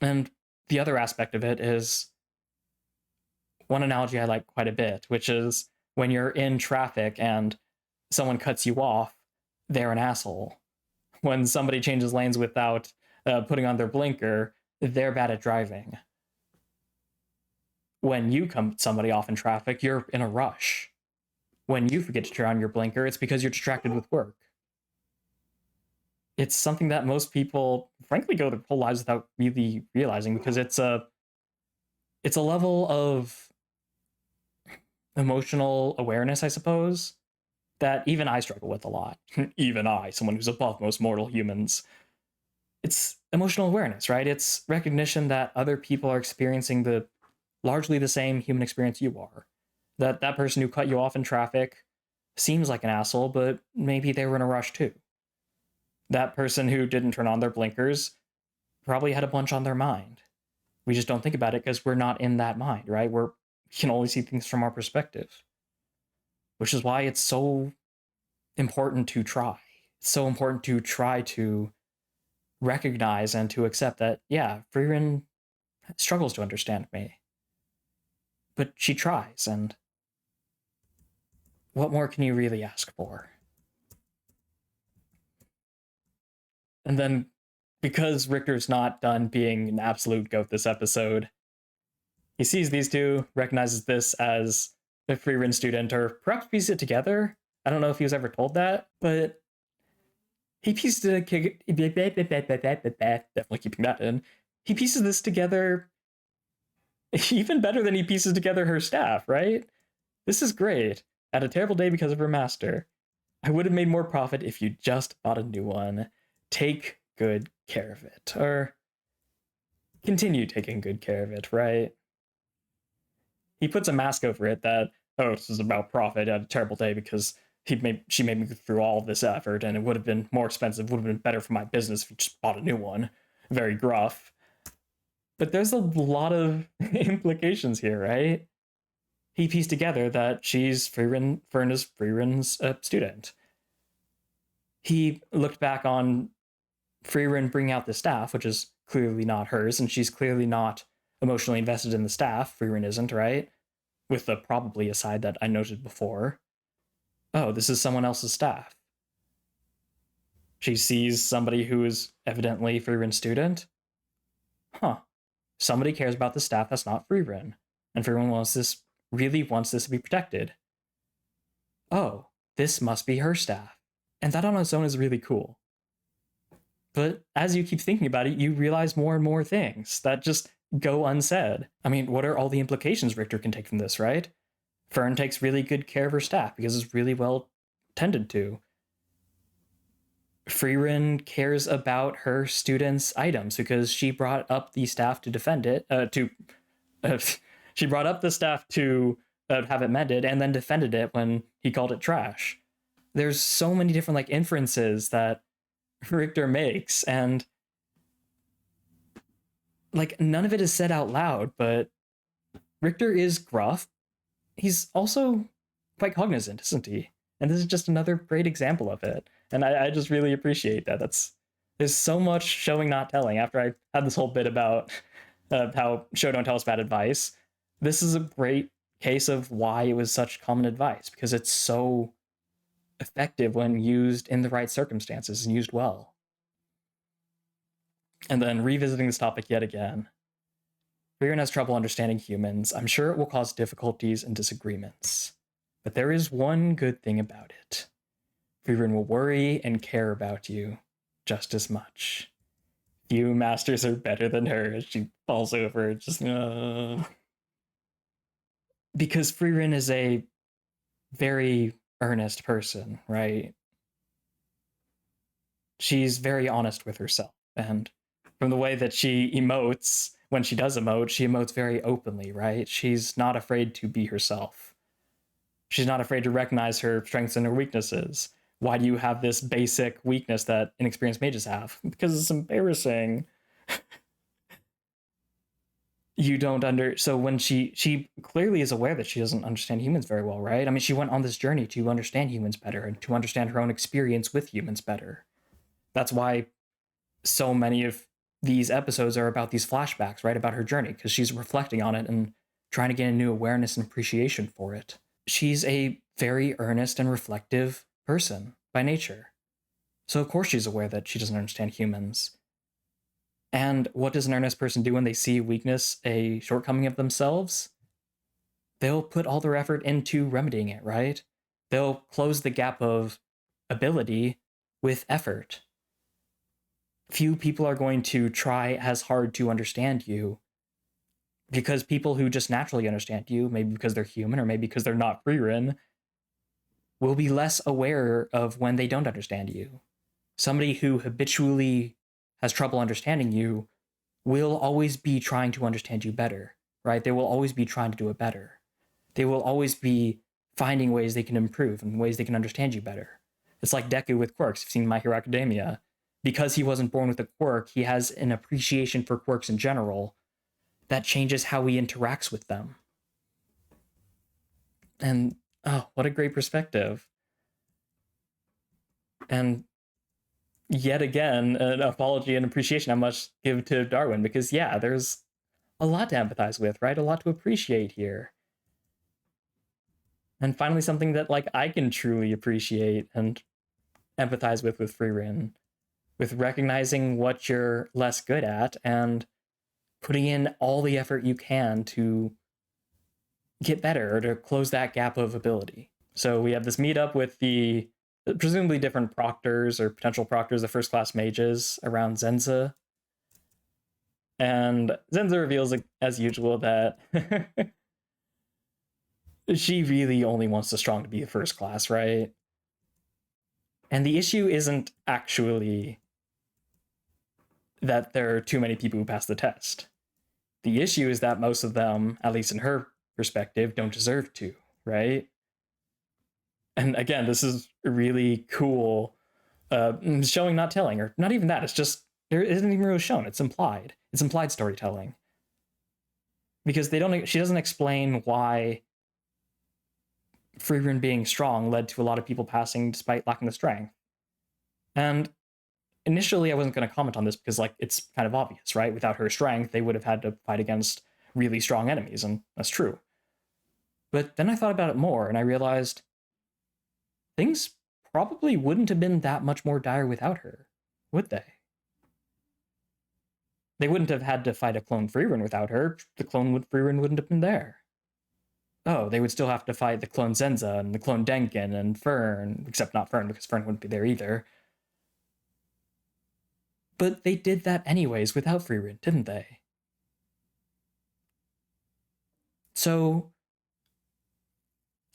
And the other aspect of it is one analogy I like quite a bit, which is when you're in traffic and someone cuts you off, they're an asshole. When somebody changes lanes without putting on their blinker, they're bad at driving. When you cut somebody off in traffic, you're in a rush. When you forget to turn on your blinker, it's because you're distracted with work. It's something that most people, frankly, go their whole lives without really realizing, because it's a level of emotional awareness, I suppose, that even I struggle with a lot. Even I, someone who's above most mortal humans. It's emotional awareness, right? It's recognition that other people are experiencing largely the same human experience you are. That person who cut you off in traffic seems like an asshole, but maybe they were in a rush too. That person who didn't turn on their blinkers probably had a bunch on their mind. We just don't think about it because we're not in that mind, right? We can only see things from our perspective. Which is why it's so important to try. It's so important to try to recognize and to accept that, yeah, Frieren struggles to understand me. But she tries, and what more can you really ask for? And then, because Richter's not done being an absolute goat this episode, he sees these two, recognizes this as a Frieren student, or perhaps piece it together. I don't know if he was ever told that, but he pieces it, definitely keeping that in. He pieces this together even better than he pieces together her staff, right? This is great. Had a terrible day because of her master. I would have made more profit if you just bought a new one. Take good care of it. Or continue taking good care of it, right? He puts a mask over it that, oh, this is about profit. I had a terrible day because she made me go through all of this effort, and it would have been more expensive, would have been better for my business if you just bought a new one. Very gruff. But there's a lot of implications here, right? He pieced together that Fern is Frieren's student. He looked back on Frieren bringing out the staff, which is clearly not hers, and she's clearly not emotionally invested in the staff. Frieren isn't, right? With the probably aside that I noted before. Oh, this is someone else's staff. She sees somebody who is evidently Frieren's student. Huh. Somebody cares about the staff that's not Frieren, and Frieren really wants this to be protected. Oh, this must be her staff. And that on its own is really cool. But as you keep thinking about it, you realize more and more things that just go unsaid. I mean, what are all the implications Richter can take from this, right? Fern takes really good care of her staff because it's really well tended to. Frieren cares about her students' items because she brought up the staff to defend it, she brought up the staff to have it mended and then defended it when he called it trash. There's so many different inferences that Richter makes, and none of it is said out loud, but Richter is gruff. He's also quite cognizant, isn't he? And this is just another great example of it. And I just really appreciate that. There's so much showing, not telling. After I had this whole bit about how show don't tell us bad advice, this is a great case of why it was such common advice, because it's so effective when used in the right circumstances and used well. And then revisiting this topic yet again. Frieren has trouble understanding humans. I'm sure it will cause difficulties and disagreements. But there is one good thing about it. Frieren will worry and care about you just as much. Few masters are better than her as she falls over, just because Frieren is a very earnest person, right? She's very honest with herself, and from the way that she emotes, when she does emote, she emotes very openly, right? She's not afraid to be herself. She's not afraid to recognize her strengths and her weaknesses. Why do you have this basic weakness that inexperienced mages have? Because it's embarrassing. So when she clearly is aware that she doesn't understand humans very well, right? I mean, she went on this journey to understand humans better and to understand her own experience with humans better. That's why so many of these episodes are about these flashbacks, right? About her journey, because she's reflecting on it and trying to gain a new awareness and appreciation for it. She's a very earnest and reflective person by nature. So of course she's aware that she doesn't understand humans. And what does an earnest person do when they see weakness, a shortcoming of themselves? They'll put all their effort into remedying it, right? They'll close the gap of ability with effort. Few people are going to try as hard to understand you, because people who just naturally understand you, maybe because they're human or maybe because they're not Frieren, will be less aware of when they don't understand you. Somebody who habitually has trouble understanding you will always be trying to understand you better, right? They will always be trying to do it better. They will always be finding ways they can improve and ways they can understand you better. It's like Deku with quirks. You've seen My Hero Academia. Because he wasn't born with a quirk, he has an appreciation for quirks in general that changes how he interacts with them. And, oh, what a great perspective. And yet again, an apology and appreciation I must give to Darwin, because yeah, there's a lot to empathize with, right? A lot to appreciate here. And finally, something that I can truly appreciate and empathize with Frieren, with recognizing what you're less good at and putting in all the effort you can to get better or to close that gap of ability. So we have this meetup with the presumably different proctors or potential proctors of first class mages around Zenza. And Zenza reveals, as usual, that she really only wants the strong to be the first class, right? And the issue isn't actually that there are too many people who pass the test. The issue is that most of them, at least in her perspective, don't deserve to, right? And again, this is really cool, showing, not telling, or not even that. It's just, there isn't even really shown. It's implied. It's implied storytelling. Because she doesn't explain why Frieren being strong led to a lot of people passing despite lacking the strength. And initially I wasn't going to comment on this because, like, it's kind of obvious, right? Without her strength, they would have had to fight against really strong enemies, and that's true. But then I thought about it more, and I realized things probably wouldn't have been that much more dire without her, would they? They wouldn't have had to fight a clone Frieren without her. The clone Frieren wouldn't have been there. Oh, they would still have to fight the clone Zenza and the clone Denkin and Fern, except not Fern, because Fern wouldn't be there either. But they did that anyways without Frieren, didn't they? So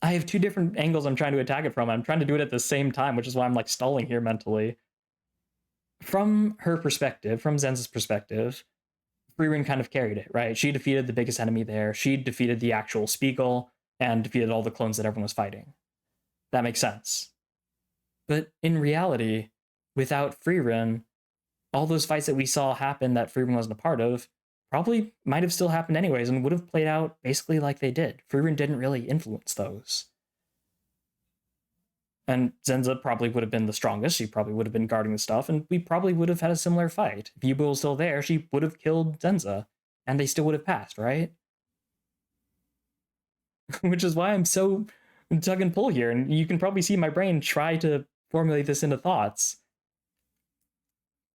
I have two different angles I'm trying to attack it from. I'm trying to do it at the same time, which is why I'm like stalling here mentally. From her perspective, from Zenza's perspective, Frieren kind of carried it, right? She defeated the biggest enemy there. She defeated the actual Spiegel and defeated all the clones that everyone was fighting. That makes sense. But in reality, without Frieren, all those fights that we saw happen that Frieren wasn't a part of probably might have still happened anyways and would have played out basically like they did. Frieren didn't really influence those. And Zenza probably would have been the strongest. She probably would have been guarding the stuff, and we probably would have had a similar fight. If Yuba was still there, she would have killed Zenza, and they still would have passed, right? Which is why I'm so tug and pull here, and you can probably see my brain try to formulate this into thoughts.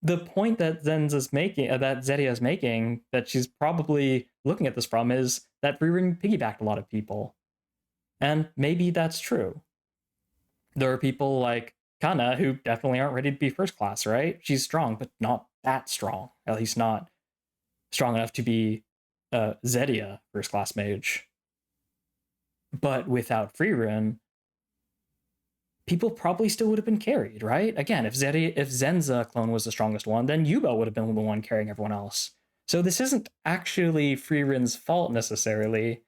The point that Zenza's making, that Zeria is making, that she's probably looking at this from, is that Frieren piggybacked a lot of people. And maybe that's true. There are people like Kana who definitely aren't ready to be first class, right? She's strong, but not that strong. At least not strong enough to be Zedia first class mage. But without Frieren, people probably still would have been carried, right? Again, if Zenza clone was the strongest one, then Yuba would have been the one carrying everyone else. So this isn't actually Frieren's fault necessarily,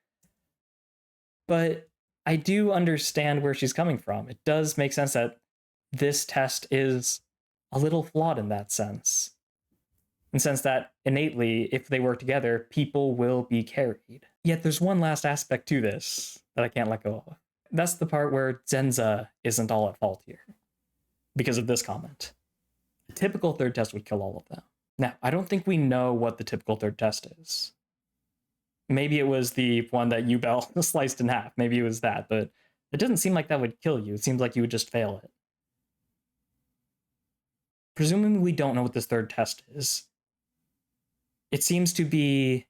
but I do understand where she's coming from. It does make sense that this test is a little flawed in that sense. In the sense that innately, if they work together, people will be carried. Yet there's one last aspect to this that I can't let go of. That's the part where Zenza isn't all at fault here, because of this comment. A typical third test would kill all of them. Now, I don't think we know what the typical third test is. Maybe it was the one that Yubel sliced in half. Maybe it was that, but it doesn't seem like that would kill you. It seems like you would just fail it. Presumably we don't know what this third test is. It seems to be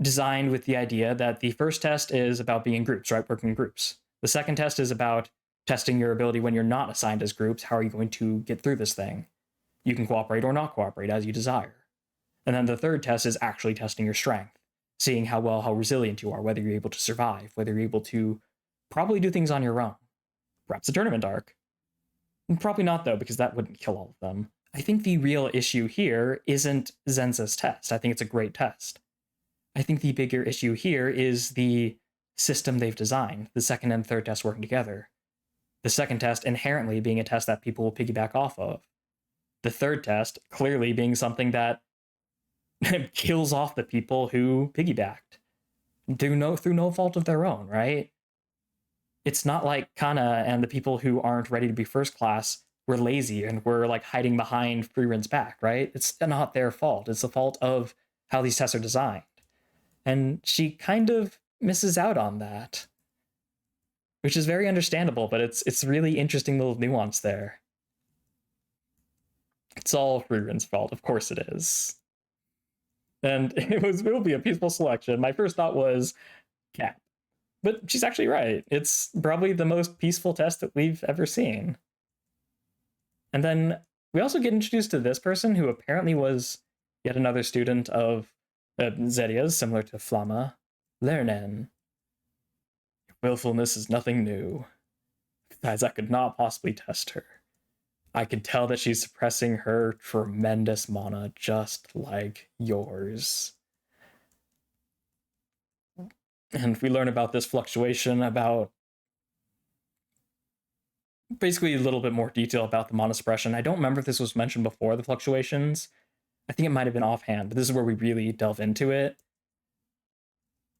designed with the idea that the first test is about being in groups, right? Working in groups. The second test is about testing your ability when you're not assigned as groups. How are you going to get through this thing? You can cooperate or not cooperate as you desire. And then the third test is actually testing your strength, seeing how resilient you are, whether you're able to survive, whether you're able to probably do things on your own. Perhaps a tournament arc. Probably not, though, because that wouldn't kill all of them. I think the real issue here isn't Zenza's test. I think it's a great test. I think the bigger issue here is the system they've designed, the second and third test working together. The second test inherently being a test that people will piggyback off of. The third test clearly being something that kills off the people who piggybacked through no fault of their own, right? It's not like Kana and the people who aren't ready to be first class were lazy and were like hiding behind Frieren's back, right? It's not their fault. It's the fault of how these tests are designed. And she kind of misses out on that, which is very understandable, but it's really interesting little nuance there. It's all Frieren's fault, of course it is. And it will be a peaceful selection. My first thought was Cap. But she's actually right. It's probably the most peaceful test that we've ever seen. And then we also get introduced to this person who apparently was yet another student of Zedia's, similar to Flamma, Lernen. Willfulness is nothing new. Besides, I could not possibly test her. I could tell that she's suppressing her tremendous mana just like yours. And we learn about this fluctuation, about basically a little bit more detail about the mana suppression. I don't remember if this was mentioned before, the fluctuations. I think it might have been offhand, but this is where we really delve into it.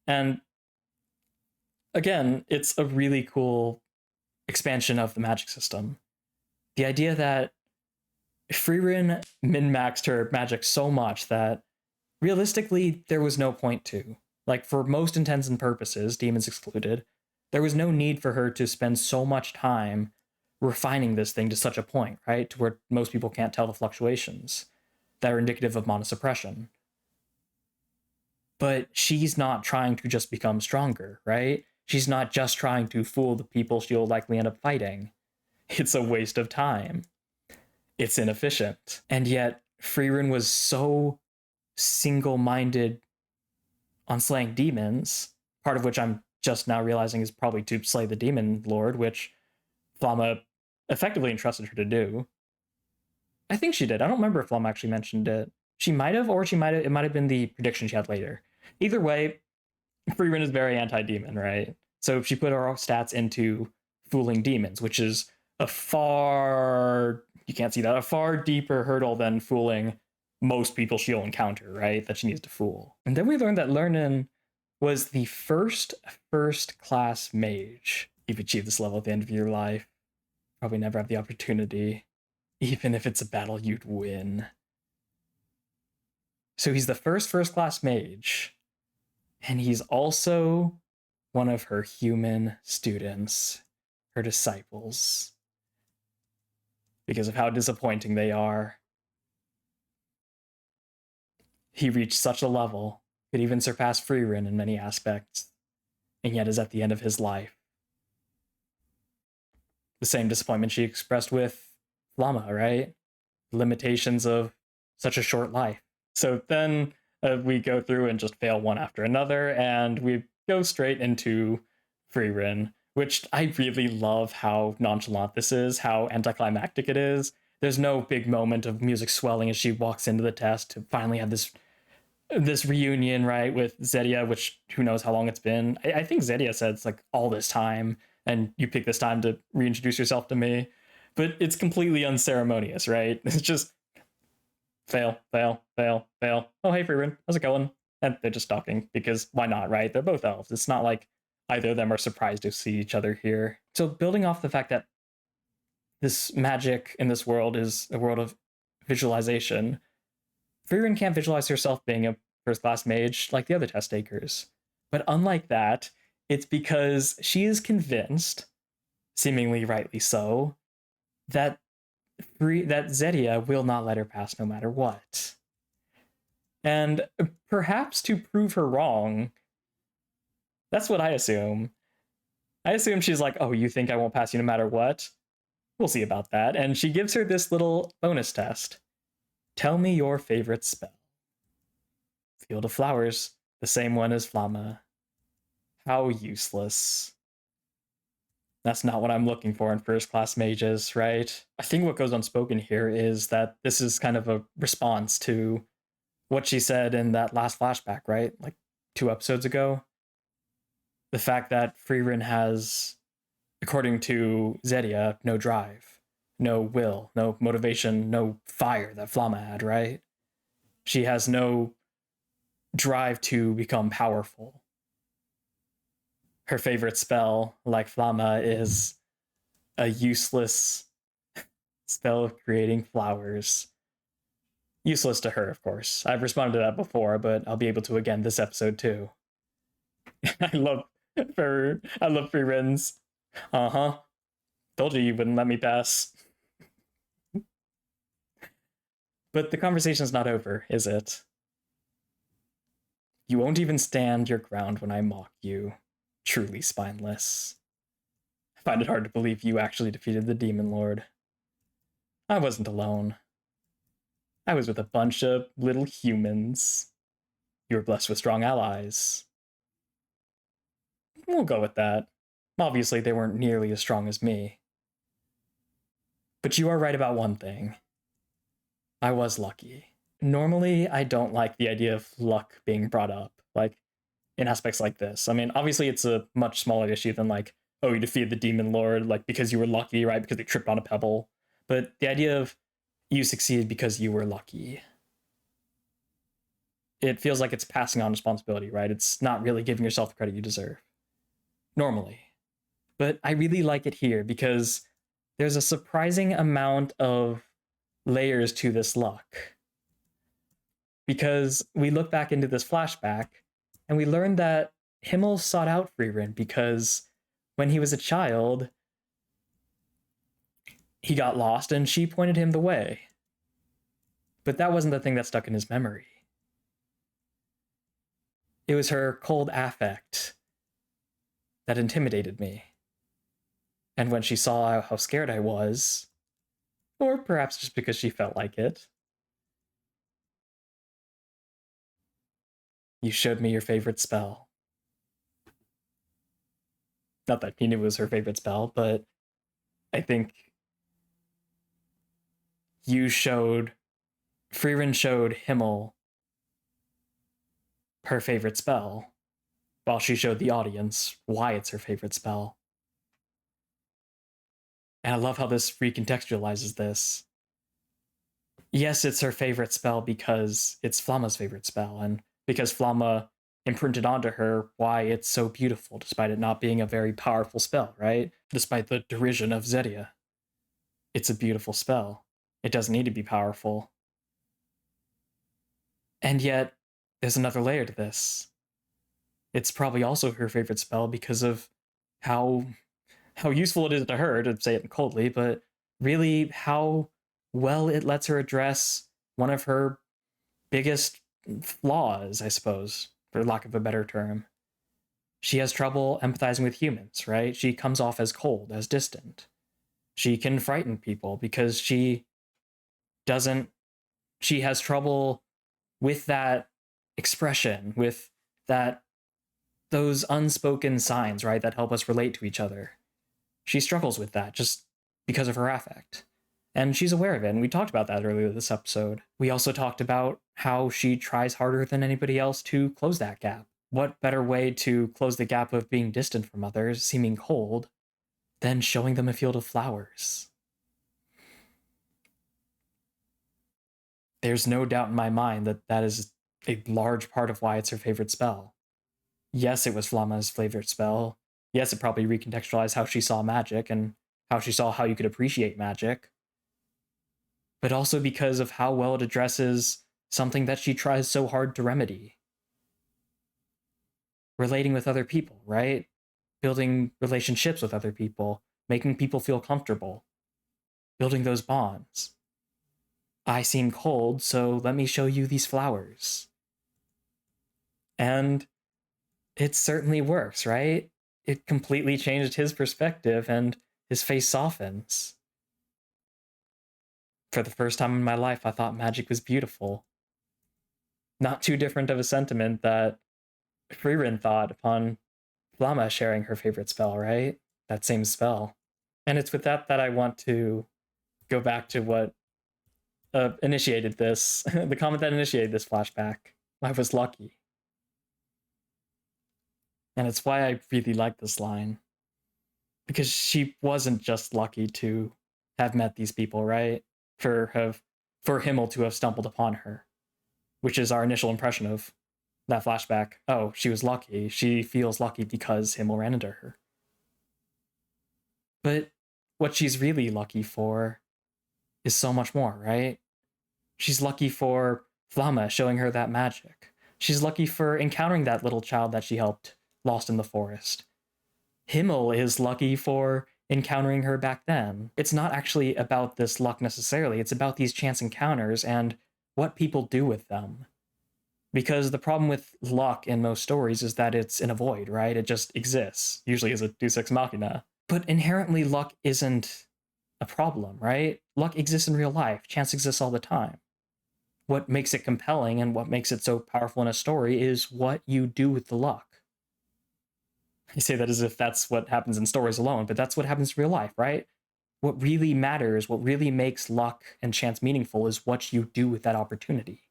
And again, it's a really cool expansion of the magic system. The idea that Frieren min-maxed her magic so much that realistically there was no point to. Like, for most intents and purposes, demons excluded, there was no need for her to spend so much time refining this thing to such a point, right? To where most people can't tell the fluctuations that are indicative of mana suppression. But she's not trying to just become stronger, right? She's not just trying to fool the people she'll likely end up fighting. It's a waste of time. It's inefficient. And yet, Frieren was so single-minded on slaying demons, part of which I'm just now realizing is probably to slay the demon lord, which Flamma effectively entrusted her to do. I think she did. I don't remember if Flamma actually mentioned it. She might have, or it might have been the prediction she had later. Either way, Frieren is very anti-demon, right? So she put her stats into fooling demons, which is a far deeper hurdle than fooling most people she'll encounter, right? That she needs to fool. And then we learned that Lernen was the first class mage. You've achieved this level at the end of your life. Probably never have the opportunity, even if it's a battle you'd win. So he's the first class mage, and he's also one of her human students, her disciples, because of how disappointing they are. He reached such a level, could even surpass Frieren in many aspects, and yet is at the end of his life. The same disappointment she expressed with Flamma, right? The limitations of such a short life. So then we go through and just fail one after another, and we go straight into Frieren, which I really love how nonchalant this is, how anticlimactic it is. There's no big moment of music swelling as she walks into the test to finally have this reunion, right, with Zedia, which who knows how long it's been. I think Zedia said it's like all this time, and you pick this time to reintroduce yourself to me. But it's completely unceremonious, right? It's just fail. Oh, hey, Frieren, how's it going? And they're just talking, because why not, right? They're both elves. It's not like either of them are surprised to see each other here. So building off the fact that this magic in this world is a world of visualization, Frieren can't visualize herself being a first-class mage like the other test takers. But unlike that, it's because she is convinced, seemingly rightly so, that Zedia will not let her pass no matter what. And perhaps to prove her wrong, that's what I assume. I assume she's like, oh, you think I won't pass you no matter what? We'll see about that. And she gives her this little bonus test. Tell me your favorite spell. Field of Flowers, the same one as Flamma. How useless. That's not what I'm looking for in first-class mages, right? I think what goes unspoken here is that this is kind of a response to what she said in that last flashback, right? Like 2 episodes ago. The fact that Frieren has, according to Zedia, no drive, no will, no motivation, no fire that Flamma had, right? She has no drive to become powerful. Her favorite spell, like Flamma, is a useless spell of creating flowers. Useless to her, of course. I've responded to that before, but I'll be able to again this episode too. I love Frieren's. Told you wouldn't let me pass. But the conversation's not over, is it? You won't even stand your ground when I mock you. Truly spineless. I find it hard to believe you actually defeated the Demon Lord. I wasn't alone. I was with a bunch of little humans. You were blessed with strong allies. We'll go with that. Obviously, they weren't nearly as strong as me. But you are right about one thing. I was lucky. Normally, I don't like the idea of luck being brought up, like, in aspects like this. I mean, obviously, it's a much smaller issue than, like, oh, you defeated the Demon Lord, like, because you were lucky, right? Because they tripped on a pebble. But the idea of you succeeded because you were lucky. It feels like it's passing on responsibility, right? It's not really giving yourself the credit you deserve. Normally. But I really like it here because there's a surprising amount of layers to this luck. Because we look back into this flashback and we learn that Himmel sought out Frieren because when he was a child, he got lost and she pointed him the way. But that wasn't the thing that stuck in his memory. It was her cold affect that intimidated me. And when she saw how scared I was, or perhaps just because she felt like it, you showed me your favorite spell. Not that he knew it was her favorite spell, but I think Frieren showed Himmel her favorite spell, while she showed the audience why it's her favorite spell. And I love how this recontextualizes this. Yes, it's her favorite spell because it's Flamma's favorite spell, and because Flamma imprinted onto her why it's so beautiful, despite it not being a very powerful spell, right? Despite the derision of Zeria. It's a beautiful spell. It doesn't need to be powerful. And yet, there's another layer to this. It's probably also her favorite spell because of how useful it is to her, to say it coldly, but really how well it lets her address one of her biggest flaws, I suppose, for lack of a better term. She has trouble empathizing with humans, right? She comes off as cold, as distant. She can frighten people because she has trouble with that expression, with those unspoken signs, right, that help us relate to each other. She struggles with that just because of her affect. And she's aware of it, and we talked about that earlier this episode. We also talked about how she tries harder than anybody else to close that gap. What better way to close the gap of being distant from others, seeming cold, than showing them a field of flowers? There's no doubt in my mind that that is a large part of why it's her favorite spell. Yes, it was Flamma's favorite spell. Yes, it probably recontextualized how she saw magic and how she saw how you could appreciate magic. But also because of how well it addresses something that she tries so hard to remedy. Relating with other people, right? Building relationships with other people, making people feel comfortable, building those bonds. I seem cold, so let me show you these flowers. And it certainly works, right? It completely changed his perspective and his face softens. For the first time in my life, I thought magic was beautiful. Not too different of a sentiment that Frieren thought upon Flamma sharing her favorite spell, right? That same spell. And it's with that I want to go back to what initiated this, the comment that initiated this flashback. I was lucky. And it's why I really like this line. Because she wasn't just lucky to have met these people, right? For Himmel to have stumbled upon her. Which is our initial impression of that flashback. Oh, she was lucky. She feels lucky because Himmel ran into her. But what she's really lucky for is so much more, right? She's lucky for Flamma showing her that magic. She's lucky for encountering that little child that she helped lost in the forest. Himmel is lucky for encountering her back then. It's not actually about this luck necessarily. It's about these chance encounters and what people do with them. Because the problem with luck in most stories is that it's in a void, right? It just exists, usually as a deus ex machina. But inherently, luck isn't a problem, right? Luck exists in real life. Chance exists all the time. What makes it compelling and what makes it so powerful in a story is what you do with the luck. I say that as if that's what happens in stories alone, but that's what happens in real life, right? What really matters, what really makes luck and chance meaningful is what you do with that opportunity.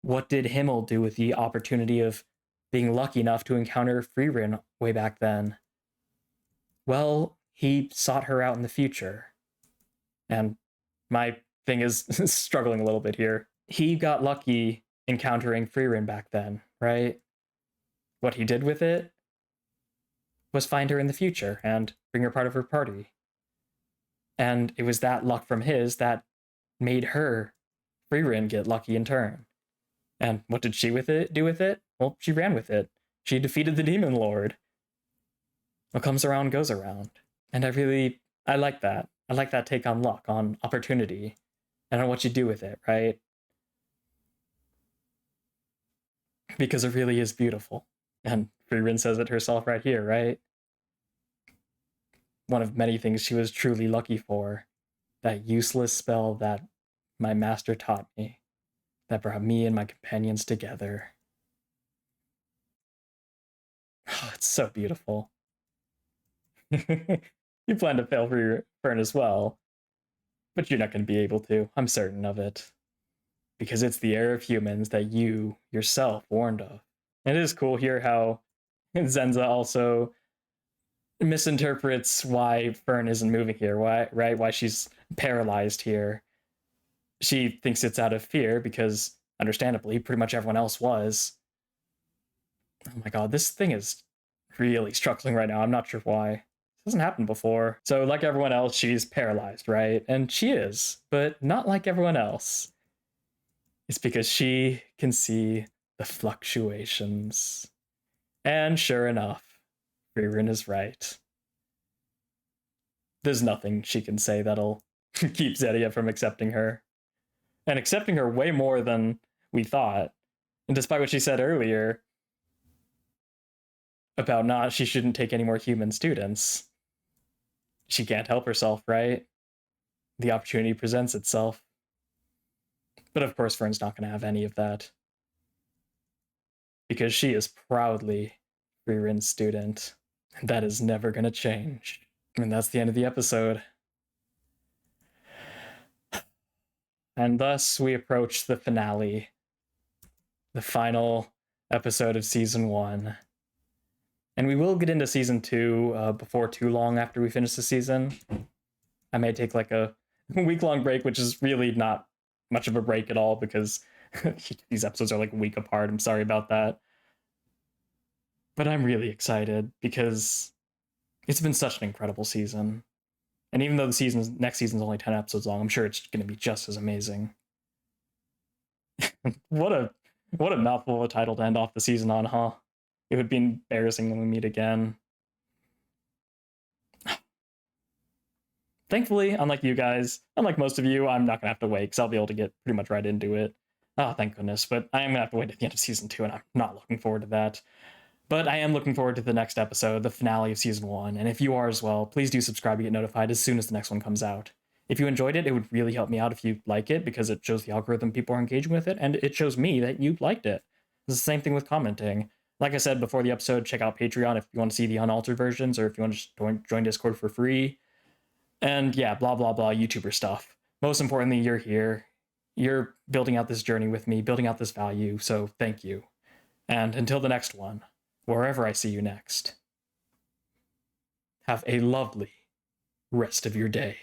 What did Himmel do with the opportunity of being lucky enough to encounter Frieren way back then? Well, he sought her out in the future. And my thing is struggling a little bit here. He got lucky encountering Frieren back then, right? What he did with it was find her in the future and bring her part of her party. And it was that luck from his that made her, Frieren, get lucky in turn. And what did she do with it? Well, she ran with it. She defeated the Demon Lord. What comes around goes around. And I like that. I like that take on luck, on opportunity, and on what you do with it, right? Because it really is beautiful. And Frieren says it herself right here, right? One of many things she was truly lucky for. That useless spell that my master taught me. That brought me and my companions together. Oh, it's so beautiful. You plan to fail for your fern as well. But you're not going to be able to. I'm certain of it. Because it's the error of humans that you, yourself, warned of. And it is cool here how Zenza also misinterprets why Fern isn't moving here, why she's paralyzed here. She thinks it's out of fear because, understandably, pretty much everyone else was. Oh my god, this thing is really struggling right now. I'm not sure why. This hasn't happened before. So, like everyone else, she's paralyzed, right? And she is, but not like everyone else. It's because she can see the fluctuations. And sure enough, Frieren is right. There's nothing she can say that'll keep Zedia from accepting her. And accepting her way more than we thought. And despite what she said earlier about she shouldn't take any more human students, she can't help herself, right? The opportunity presents itself. But of course, Fern's not going to have any of that. Because she is proudly Frieren's student. And that is never going to change. And that's the end of the episode. And thus we approach the finale. The final episode of Season 1. And we will get into Season 2 before too long after we finish the season. I may take like a week-long break, which is really not much of a break at all because these episodes are like a week apart. I'm sorry about that. But I'm really excited because it's been such an incredible season. And even though the next season's only 10 episodes long, I'm sure it's going to be just as amazing. What a mouthful of a title to end off the season on, huh? It would be embarrassing when we meet again. Thankfully, unlike you guys, unlike most of you, I'm not going to have to wait because I'll be able to get pretty much right into it. Oh, thank goodness. But I am going to have to wait at the end of Season 2, and I'm not looking forward to that. But I am looking forward to the next episode, the finale of Season 1. And if you are as well, please do subscribe to get notified as soon as the next one comes out. If you enjoyed it, it would really help me out if you like it, because it shows the algorithm people are engaging with it, and it shows me that you liked it. It's the same thing with commenting. Like I said before the episode, check out Patreon if you want to see the unaltered versions, or if you want to just join Discord for free. And yeah, blah, blah, blah, YouTuber stuff. Most importantly, you're here. You're building out this journey with me, building out this value, so thank you. And until the next one, wherever I see you next, have a lovely rest of your day.